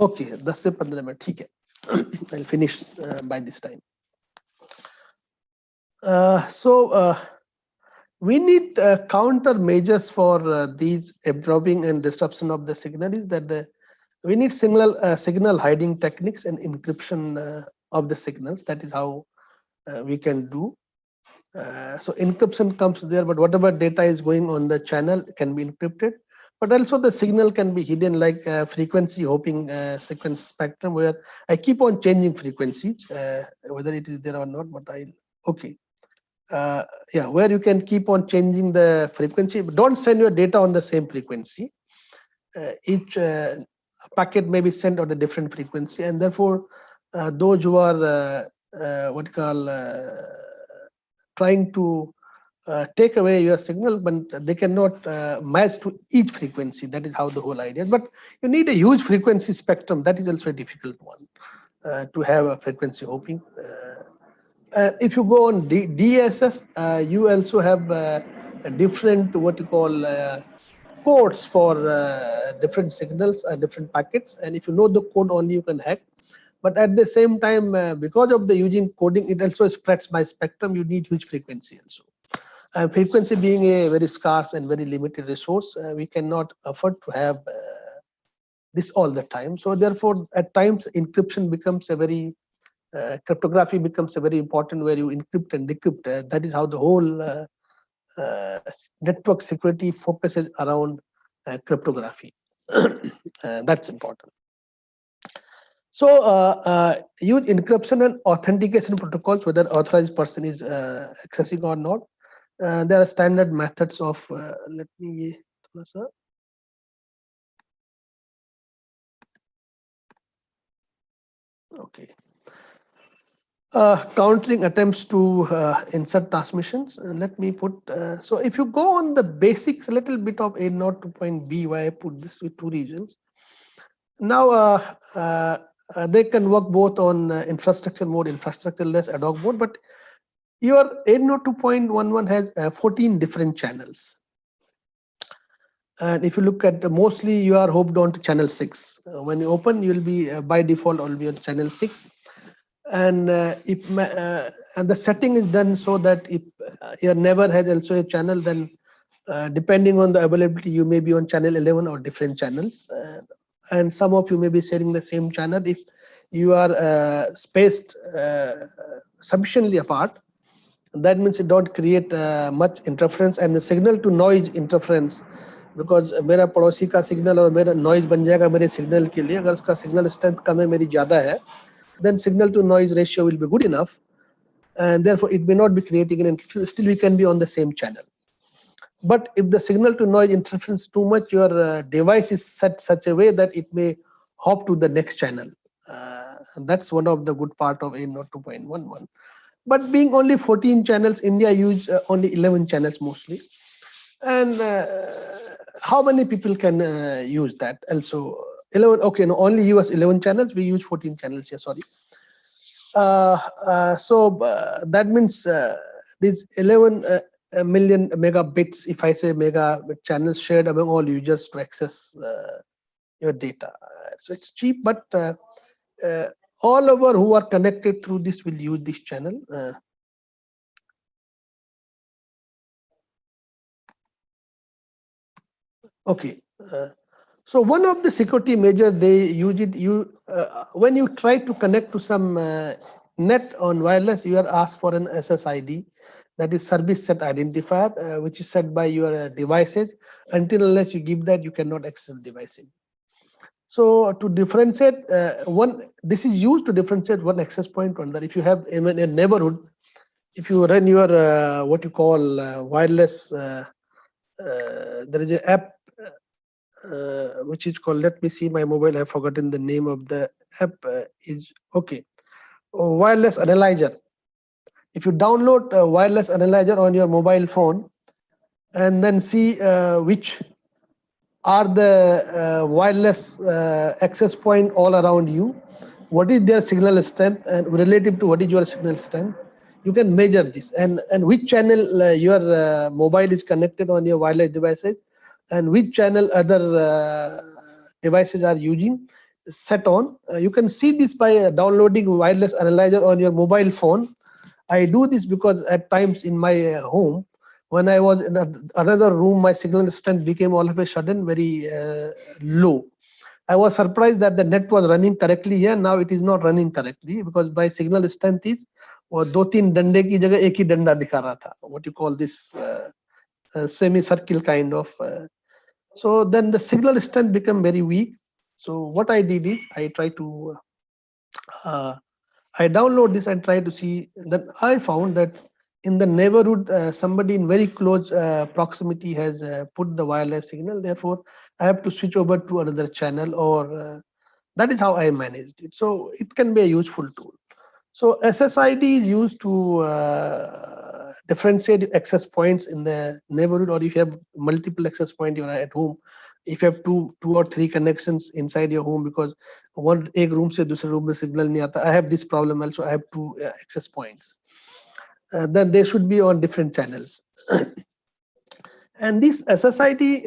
ओके 10 से 15 मिनट ठीक है. I will finish by this time. So we need countermeasures for these absorbing and disruption of the signal. Is that we need signal hiding techniques and encryption of the signals. That is how we can do. So encryption comes there, but whatever data is going on the channel can be encrypted. But also the signal can be hidden, like frequency hopping sequence spectrum, where I keep on changing frequencies, whether it is there or not. But yeah, where you can keep on changing the frequency, but don't send your data on the same frequency. Each packet may be sent on a different frequency, and therefore those who are what you call trying to take away your signal, but they cannot match to each frequency. That is how the whole idea is. But you need a huge frequency spectrum. That is also a difficult one to have a frequency hopping. If you go on DSS, you also have a different what you call codes for different signals, different packets, and if you know the code, only you can hack. But at the same time, because of the using coding, it also spreads by spectrum. You need huge frequency also. Frequency being a very scarce and very limited resource, we cannot afford to have this all the time. So therefore, at times, encryption becomes a very cryptography becomes a very important, where you encrypt and decrypt. That is how the whole network security focuses around cryptography. That's important. So use encryption and authentication protocols, whether authorized person is accessing or not. There are standard methods of let me okay. Countering attempts to insert transmissions. Let me put, so if you go on the basics, a little bit of A naught to point B, why I put this with 2 regions. Now they can work both on infrastructure mode, infrastructure less, ad hoc mode, but your A naught to 0.11 has 14 different channels. And if you look at mostly you are hooked on to channel 6. When you open, you will be by default will be on channel 6. And if and the setting is done so that if your neighbor has also a channel, then depending on the availability, you may be on channel 11 or different channels, and some of you may be sharing the same channel. If you are spaced sufficiently apart, that means you don't create much interference and the signal to noise interference, because मेरा पड़ोसी का signal और मेरा noise बन जाएगा मेरे signal के लिए. अगर उसका सिग्नल स्ट्रेंथ कम है, मेरी ज्यादा है, then signal to noise ratio will be good enough, and therefore it may not be creating an interference. Still, we can be on the same channel. But if the signal to noise interference too much, your device is set such a way that it may hop to the next channel. And that's one of the good part of A0 2.11. But being only 14 channels, India use only 11 channels mostly. And how many people can use that? Also, 11. Okay, no, only US 11 channels. We use 14 channels here. Sorry. So that means these 11 million megabits, if I say mega channels shared among all users to access your data. So it's cheap, but all over who are connected through this will use this channel. Okay. So one of the security measures they use it, when you try to connect to some net on wireless, you are asked for an SSID, that is service set identifier, which is set by your devices. Until unless you give that, you cannot access devices. So to differentiate this is used to differentiate one access point from that. If you have in a neighborhood, if you run your what you call wireless, there is an app which is called, let me see my mobile, I've forgotten the name of the app, is okay, wireless analyzer. If you download a wireless analyzer on your mobile phone and then see which are the wireless access point all around you, what is their signal strength and relative to what is your signal strength, you can measure this, and which channel your mobile is connected on your wireless devices and which channel other devices are using, set on. You can see this by downloading wireless analyzer on your mobile phone. I do this because at times in my home, when I was in another room, my signal strength became all of a sudden very low. I was surprised that the net was running correctly here. Now it is not running correctly because my signal strength is वो दो तीन डंडे की जगह एक ही डंडा दिखा रहा था. What you call this semicircle kind of. So then the signal strength became very weak. So what I did is I try to I download this and try to see. That I found that in the neighborhood, somebody in very close proximity has put the wireless signal. Therefore, I have to switch over to another channel, or that is how I managed it. So it can be a useful tool. So SSID is used to differentiate access points in the neighborhood, or if you have multiple access points, you are at home. If you have two or three connections inside your home, because one एक room से दूसरे room में signal नहीं आता. I have this problem also. I have two access points. Then they should be on different channels. And this SSID,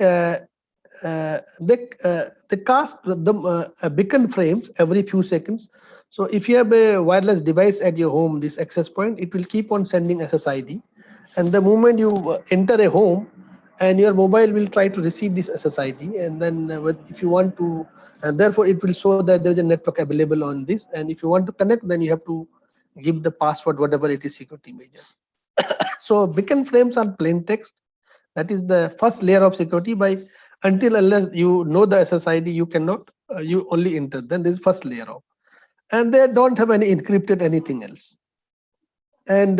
they cast the beacon frames every few seconds. So if you have a wireless device at your home, this access point, it will keep on sending SSID. And the moment you enter a home, and your mobile will try to receive this SSID, and then if you want to, and therefore it will show that there is a network available on this. And if you want to connect, then you have to give the password, whatever it is, security measures. So beacon frames are plain text. That is the first layer of security. By until unless you know the SSID, you cannot. You only enter. Then this is first layer of, and they don't have any encrypted anything else. And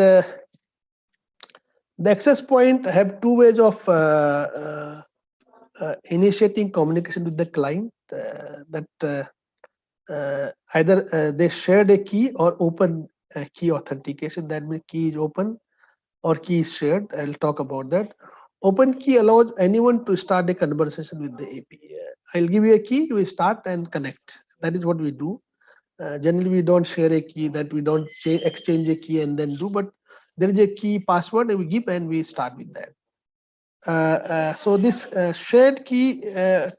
the access point have two ways of initiating communication with the client. Either they shared a key or open key authentication. That means key is open or key is shared. I'll talk about that. Open key allows anyone to start a conversation with the AP. I'll give you a key, we start and connect. That is what we do. Generally, we don't share a key, that we don't exchange a key and then do, but there is a key password that we give and we start with that. So this shared key,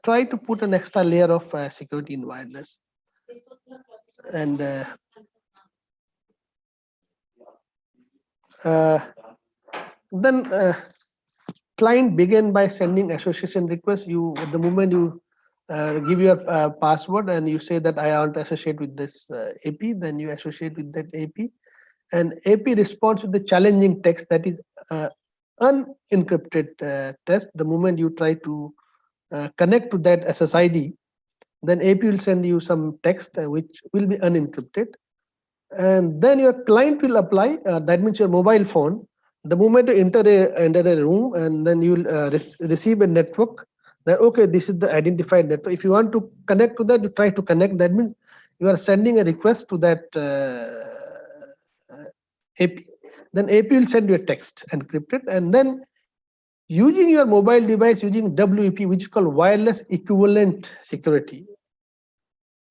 try to put an extra layer of security in wireless. And then client begin by sending association request. You, at the moment you give your password and you say that I want to associate with this AP, then you associate with that AP, and AP responds with the challenging text, that is unencrypted text. The moment you try to connect to that SSID, then AP will send you some text which will be unencrypted. and then your client will apply. That means your mobile phone. The moment you enter a room, and then you will receive a network. That okay, this is the identified network. If you want to connect to that, you try to connect. That means you are sending a request to that AP. Then AP will send you a text encrypted, and then using your mobile device using WEP, which is called wireless equivalent security,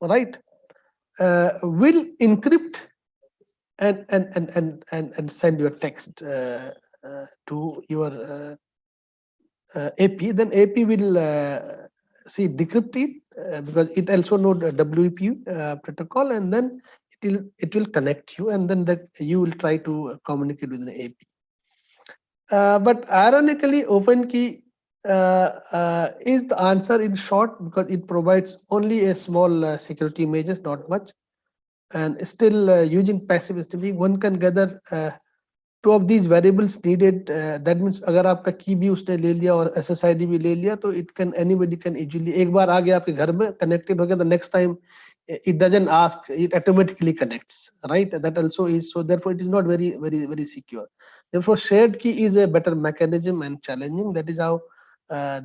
right? Will encrypt and send your text to your AP. Then AP will see decrypt it because it also knows the WEP protocol, and then it will connect you, and then that you will try to communicate with the AP. But ironically, OpenKey is the answer in short, because it provides only a small security measures, not much, and still using passive stringing, one can gather two of these variables needed. That means अगर आपका की भी उसने ले लिया और SSID भी ले लिया, तो it can anybody can easily, एक बार आ गया आपके घर में connected हो गया, the next time it doesn't ask, it automatically connects, right? That also is, so therefore it is not very secure. Therefore shared key is a better mechanism and challenging. That is how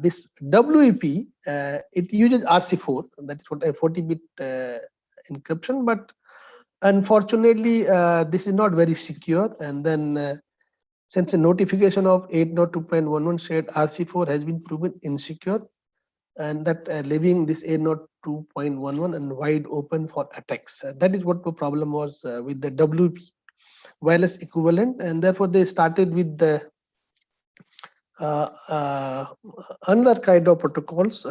this WEP it uses RC4, that is what a 40-bit encryption, but unfortunately this is not very secure. And then since a notification of 802.11 shared RC4 has been proven insecure, and that leaving this 802.11 and wide open for attacks. That is what the problem was with the WP wireless equivalent, and therefore they started with the another kind of protocols.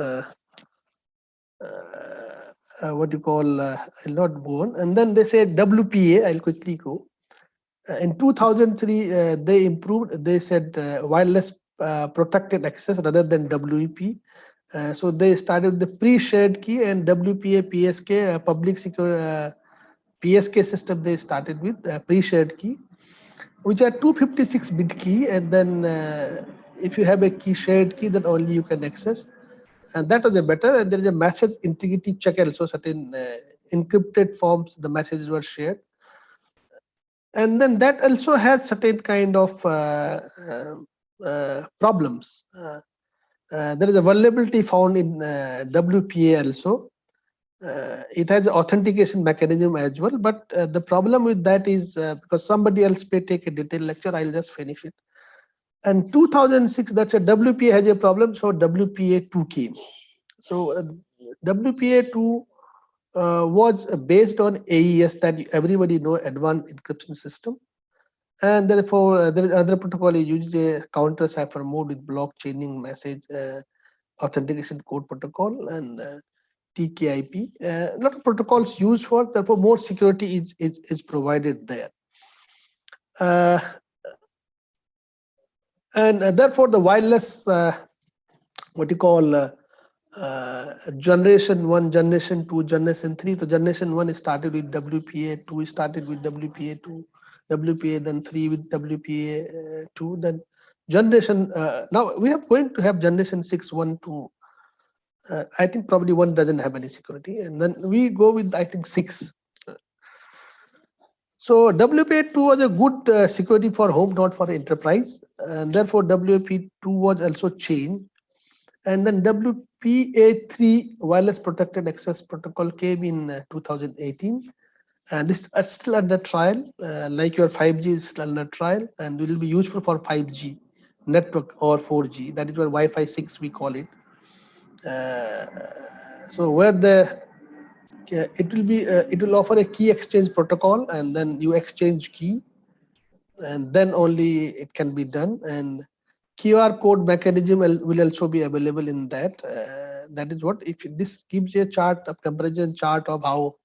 What you call I'll not go on, and then they said WPA. I'll quickly go. In 2003, they improved. They said wireless protected access rather than WEP. So they started with the pre-shared key and WPA PSK public secure PSK system. They started with pre-shared key, which are 256-bit key, and then if you have a key shared key, then only you can access. And that was a better. And there is a message integrity check also. Certain encrypted forms, the messages were shared. And then that also has certain kind of problems. There is a vulnerability found in WPA also. It has authentication mechanism as well, but the problem with that is because somebody else may take a detailed lecture, I'll just finish it. And 2006, that's a WPA has a problem, so WPA2 came. So WPA2 was based on AES, that everybody know, advanced encryption system. And therefore, there is another protocol is used, a counter cipher mode with blockchaining message authentication code protocol, and TKIP. A lot of protocols used for, therefore more security is provided there. And therefore the wireless, what you call generation 1, generation 2, generation 3. So generation 1 started with WPA, 2 started with WPA2, WPA then 3 with WPA2, then generation, now we are going to have generation 6, 1, 2. I think probably 1 doesn't have any security, and then we go with, I think, 6. So WPA2 was a good security for home, not for enterprise, and therefore WPA2 was also changed. And then WPA3 wireless protected access protocol came in 2018, and this is still under trial. Like your 5G is still under trial, and will be useful for 5G network or 4G. That is what Wi-Fi 6 we call it. So where the it will offer a key exchange protocol, and then you exchange key, and then only it can be done. And QR code mechanism will also be available in that. That is what, if this gives you a chart, a comparison chart of how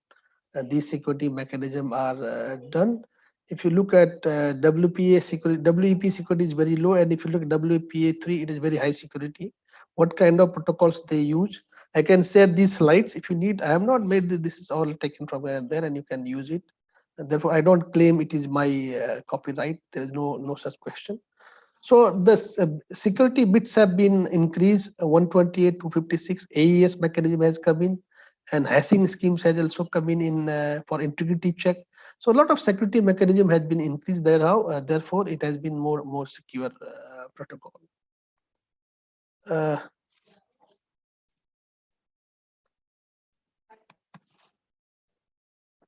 these security mechanisms are done. If you look at WPA security, WEP security is very low, and if you look at WPA3, it is very high security. What kind of protocols they use? I can share these slides if you need. I have not made this is all taken from there, and you can use it. And therefore, I don't claim it is my copyright. There is no such question. So the security bits have been increased. 128 to 56 AES mechanism has come in, and hashing schemes has also come in for integrity check. So a lot of security mechanism has been increased there. How therefore it has been more secure protocol.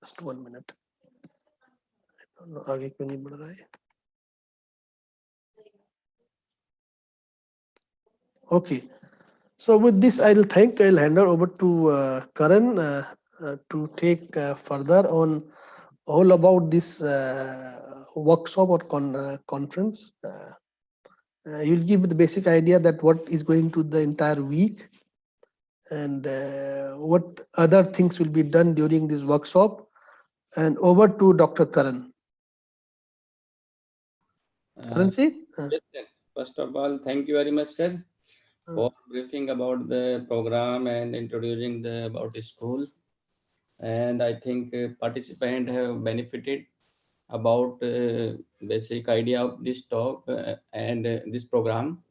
Just 1 minute. आगे क्यों नहीं बढ़ रहा है? Okay. So with this, I'll hand over to Karan to take further on all about this workshop or conference. You'll give the basic idea that what is going to the entire week and what other things will be done during this workshop. And over to Dr. Karan. Karan, see? Yes, sir. First of all, thank you very much, sir, for briefing about the program and introducing about the school. And I think participants have benefited about basic idea of this talk and this program.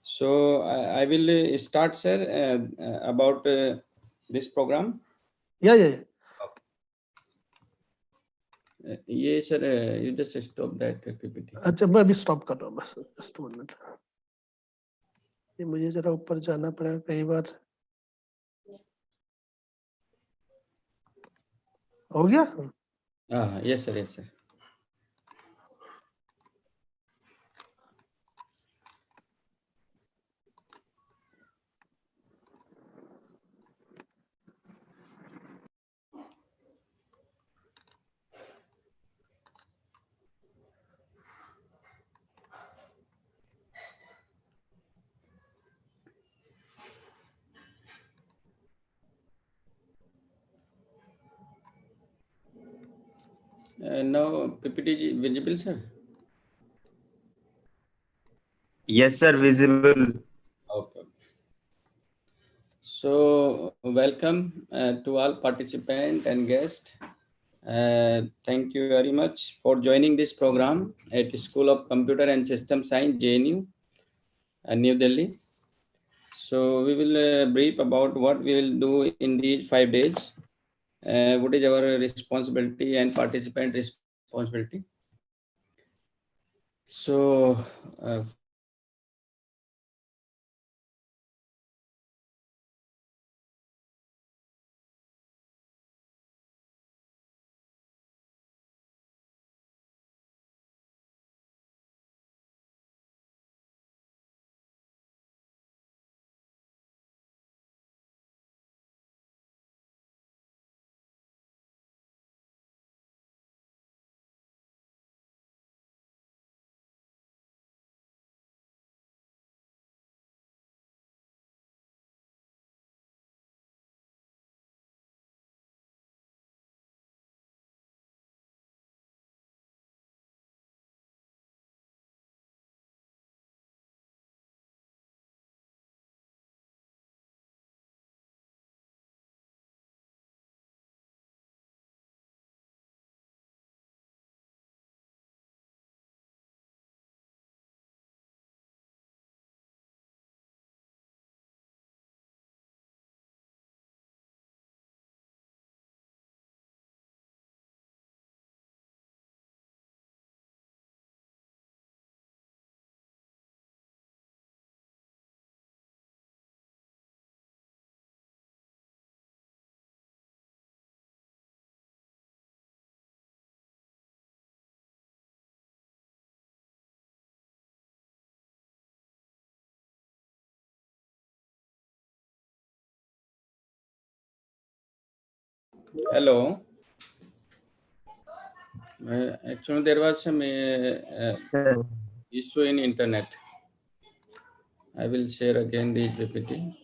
So I will start, sir, about this program. Yeah. Yes, sir. You just stop that PPT. अच्छा मैं अभी stop कर रहा हूँ बस just 1 minute ये मुझे जरा ऊपर जाना पड़ेगा कई बार हो गया Yes, sir. Yes, sir. Now PPT is visible, sir. Yes, sir. Visible. Okay. So welcome to all participants and guests. Thank you very much for joining this program at School of Computer and System Science, JNU, New Delhi. So we will brief about what we will do in these 5 days. What is our responsibility and participant responsibility. So first of all, hello. Actually, there was some issue in internet. I will share again the PPT.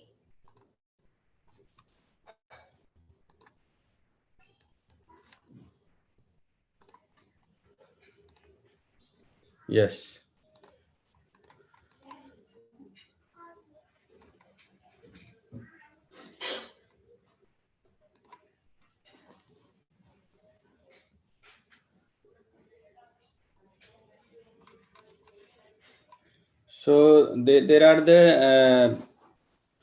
Yes. So there are the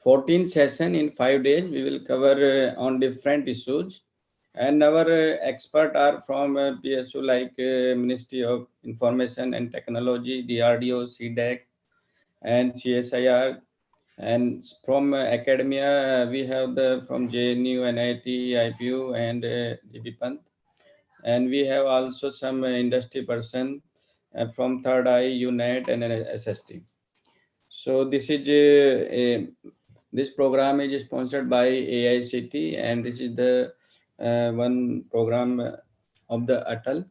14 session in 5 days. We will cover on different issues And our expert are from PSU like Ministry of Information and Technology, DRDO, CDEC, and CSIR. And from academia, we have the from JNU, NIT, IPU, and GB Pant. And we have also some industry person from Third Eye, UNET, and SST. So this program is sponsored by AICT, and this is the one program of the Atal.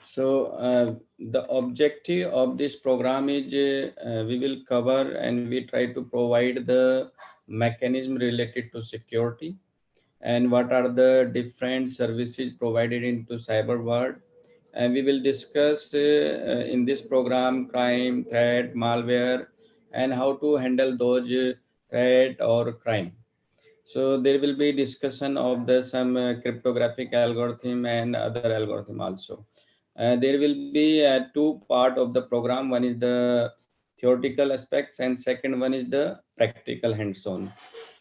So the objective of this program is we will cover and we try to provide the mechanism related to security and what are the different services provided into cyber world. And we will discuss in this program crime, threat, malware, and how to handle those threat or crime. So there will be discussion of the some cryptographic algorithm and other algorithm also. There will be two part of the program. One is the theoretical aspects and second one is the practical hands-on.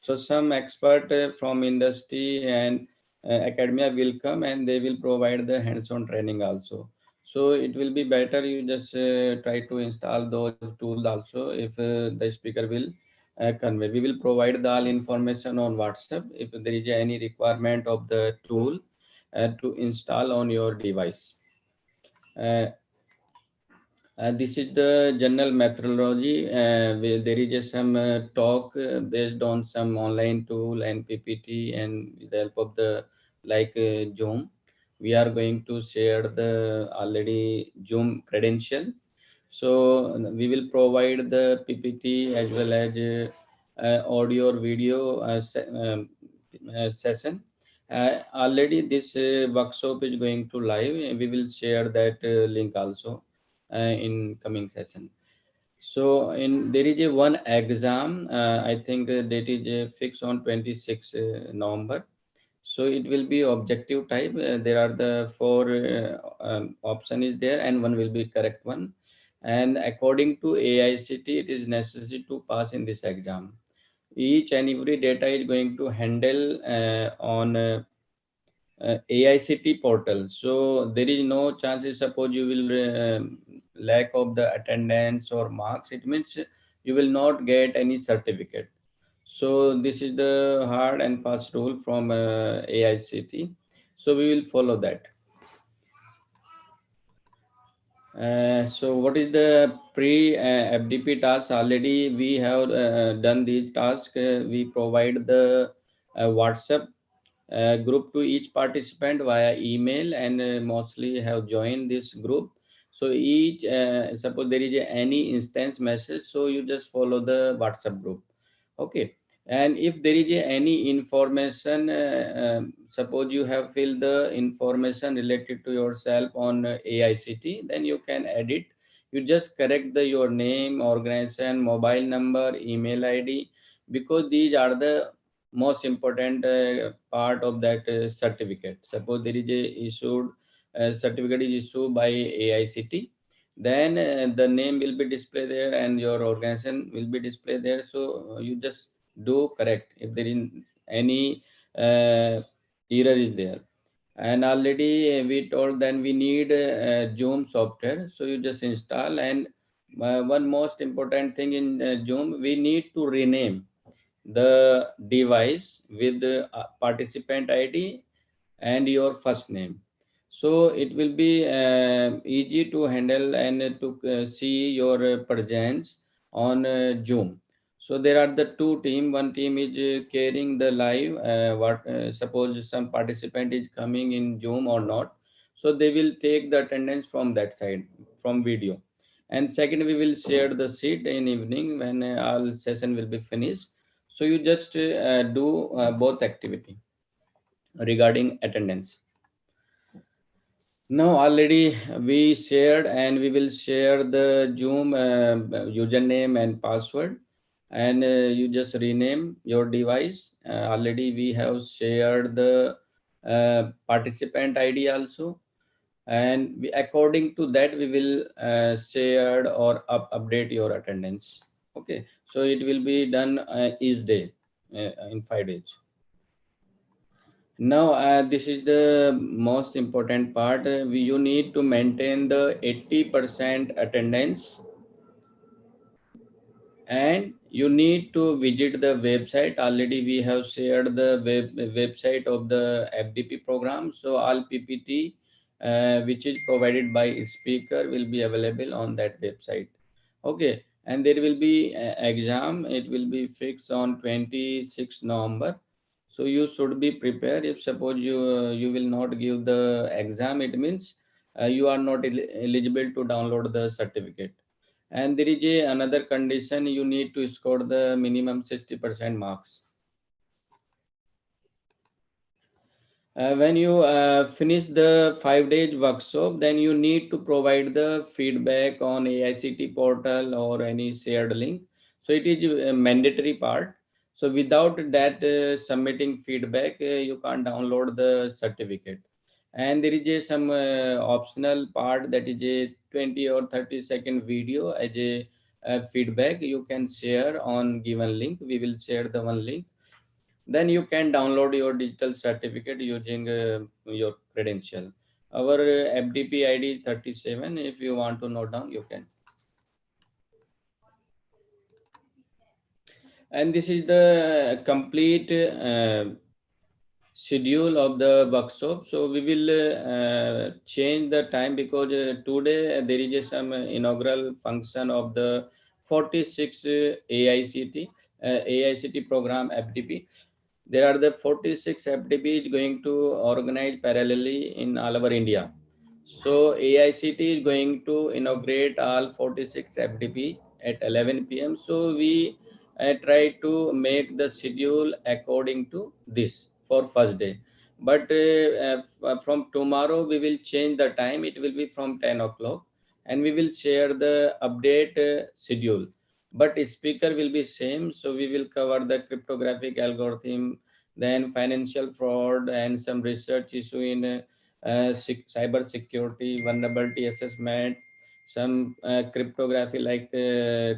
So some expert from industry and academia will come and they will provide the hands-on training also. So it will be better you just try to install those tools also if the speaker will convey. We will provide the all information on WhatsApp if there is any requirement of the tool to install on your device. Uh, this is the general methodology. Where there is some talk based on some online tool and PPT and with the help of the like Zoom. We are going to share the already Zoom credential. So we will provide the PPT as well as audio or video session. Already this workshop is going to live. We will share that link also in coming session. So in there is a one exam. I think that is fixed on 26 November. So it will be objective type. There are the four option is there and one will be correct one. And according to AICT, it is necessary to pass in this exam. Each and every data is going to handle on AICT portal. So there is no chances. Suppose you will lack of the attendance or marks, it means you will not get any certificate. So this is the hard and fast rule from AICT. So we will follow that. So what is the pre-FDP task? Already we have done these tasks. We provide the WhatsApp group to each participant via email and mostly have joined this group. So each suppose there is any instance message, so you just follow the WhatsApp group. Okay. And if there is any information, suppose you have filled the information related to yourself on AICT, then you can edit. You just correct your name, organization, mobile number, email ID, because these are the most important part of that certificate. Suppose there is a issued certificate is issued by AICT, then the name will be displayed there and your organization will be displayed there. So you just do correct if there is any error is there. And already we told then we need Zoom software, so you just install. And one most important thing in Zoom, we need to rename the device with the participant ID and your first name. So it will be easy to handle and to see your presence on Zoom. So there are the two team. One team is carrying the live. What suppose some participant is coming in Zoom or not. So they will take the attendance from that side from video. And second, we will share the seat in evening when all session will be finished. So you just do both activity regarding attendance. Now already we shared and we will share the Zoom username and password, and you just rename your device. Already we have shared the participant ID also, and according to that we will share or update your attendance. Okay, so it will be done each day in 5 days. Now, this is the most important part. You need to maintain the 80% attendance, and you need to visit the website. Already we have shared the website of the FDP program. So all PPT which is provided by speaker will be available on that website. Okay, and there will be exam. It will be fixed on 26 November. So you should be prepared. If suppose you will not give the exam, it means you are not eligible to download the certificate. And there is another condition, you need to score the minimum 60% marks. When you finish the 5 days workshop, then you need to provide the feedback on AICT portal or any shared link. So it is a mandatory part. So without that submitting feedback, you can't download the certificate. And there is some optional part, that is a 20 or 30-second video as a feedback you can share on given link. We will share the one link, then you can download your digital certificate using your credential. Our FDP ID is 37. If you want to note down, you can. And this is the complete schedule of the workshop. So we will change the time, because today there is some inaugural function of the 46 AICT program FDP. There are the 46 FDP going to organize parallelly in all over India. So AICT is going to inaugurate all 46 FDP at 11 p.m. So we try to make the schedule according to this for first day. But from tomorrow we will change the time. It will be from 10 o'clock, and we will share the update schedule. But speaker will be same. So we will cover the cryptographic algorithm, then financial fraud, and some research issue in cyber security, vulnerability assessment, some cryptography like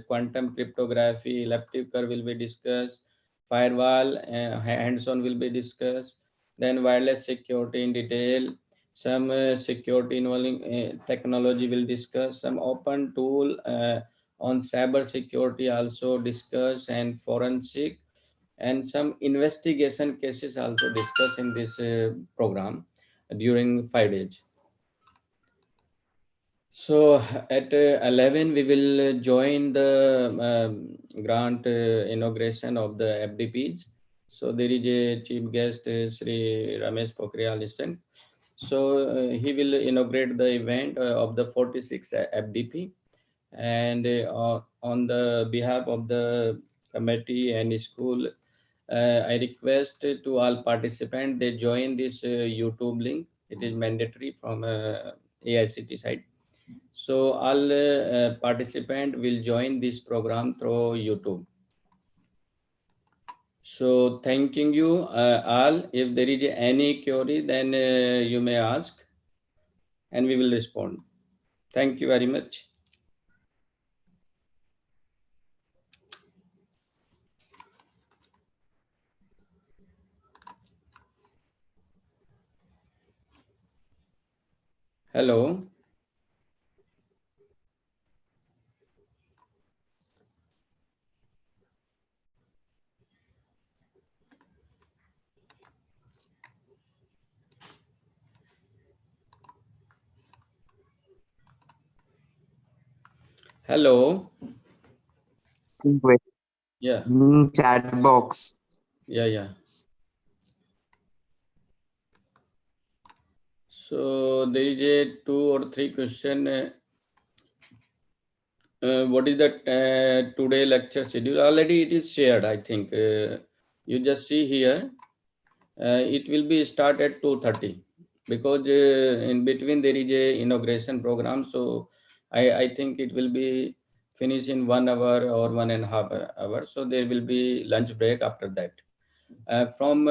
quantum cryptography, elliptic curve will be discussed, firewall hands-on will be discussed, then wireless security in detail, some security involving technology will discuss, some open tool on cyber security also discuss, and forensic, and some investigation cases also discussed in this program during 5 days. So at 11, we will join the grant inauguration of the FDPs. So there is a chief guest, Sri Ramesh Pokhriyal Nishank. So he will inaugurate the event of the 46 FDP. And on the behalf of the committee and school, I request to all participants, they join this YouTube link. It is mandatory from AICT side. So all participant will join this program through YouTube. So thanking you all. If there is any query, then you may ask, and we will respond. Thank you very much. Hello. Hello. Yeah. Chat box. Yeah. Yeah. So there is a 2 or 3 question. What is the today lecture schedule? Already it is shared, I think. You just see here. It will be start at 2:30, because in between there is a inauguration program. So I think it will be finished in 1 hour or 1.5 hours. So there will be lunch break after that. From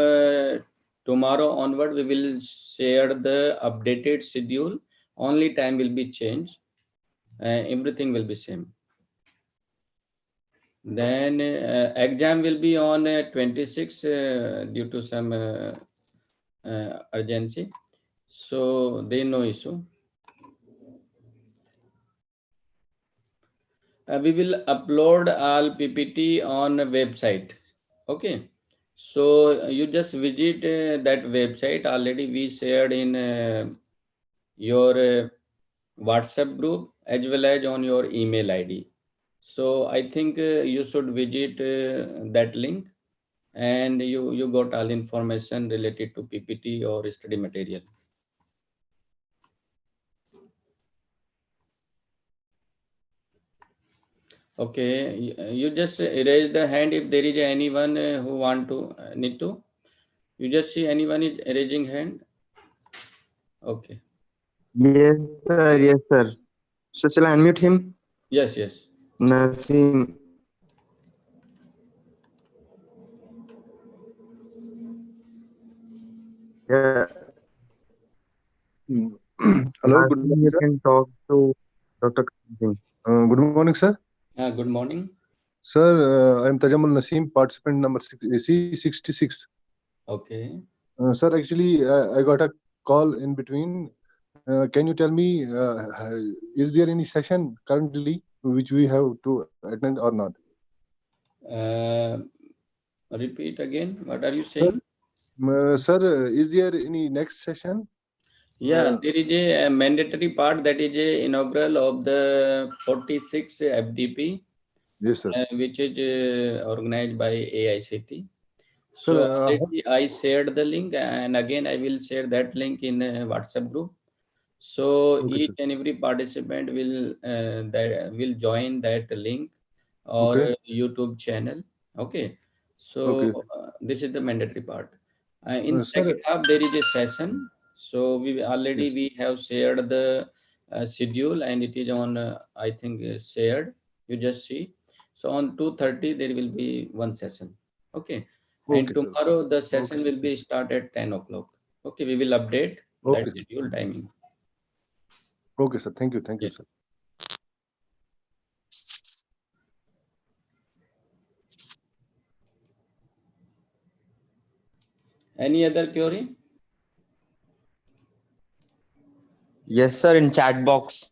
tomorrow onward, we will share the updated schedule. Only time will be changed. Everything will be same. Then exam will be on 26 due to some urgency. So there is no issue. We will upload all PPT on a website. Okay. So you just visit that website. Already we shared in your WhatsApp group as well as on your email ID. So I think you should visit that link, and you got all information related to PPT or study material. Okay, you just raise the hand if there is anyone who want to need to. You just see anyone is raising hand. Okay. Yes, sir. So shall I unmute him? Yes, yes. Naseem. Yeah, Mm. Hello, good Naseem, morning, you sir. can talk to Dr. Singh. Good morning, sir. Good morning. Sir, I am Tajamul Naseem, participant number C66. Okay. Sir, actually, I got a call in between. Can you tell me, is there any session currently which we have to attend or not? Uh, Repeat again. What are you Sir, saying? sir, is there any next session? Yeah, there is a mandatory part, that is a inaugural of the 46 FDP, Yes, sir. which is organized by AICT. Sir, So already I shared the link, and again I will share that link in a WhatsApp group. So okay, each sir. and every participant will join that link or Okay, YouTube channel. Okay. okay. So this is the mandatory part. In second Sir, half there is a session. So yes. we have shared the schedule, and it is on I think shared. You just see. So on 2:30 there will be one session. Okay. And Okay, sir. tomorrow the Okay, session sir. will be start at 10 o'clock. Okay, we will update that Okay, sir. schedule timing. Okay, sir. Thank you. Thank you, Yes. sir. Any other query? Yes, sir, in chat box.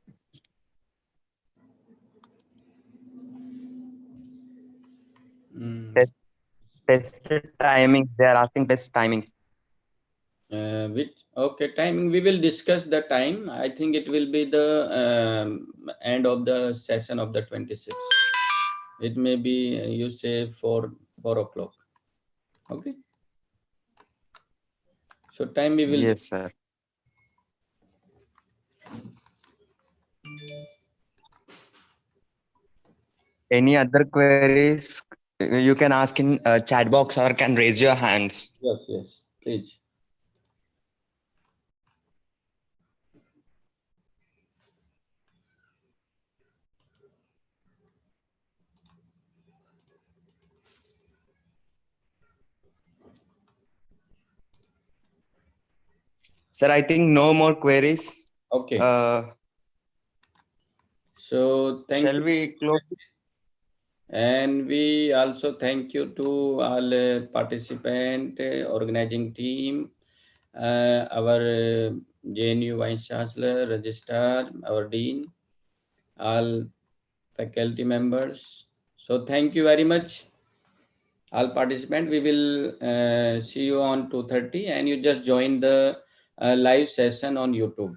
Mm, Test, tested timings. They are asking test timings. which okay timing we will discuss the time. I think it will be the end of the session of the 26th. It may be you say 4 o'clock. Okay. So time we will. Yes, sir. Any other queries? You can ask in chat box or can raise your hands. Yes, yes, please. Sir, I think no more queries. Okay. Uh, So thank shall you. we close? And we also thank you to all participant, organizing team, our JNU Vice Chancellor, Registrar, our Dean, all faculty members. So thank you very much, all participants. We will see you on 2:30, and you just join the live session on YouTube.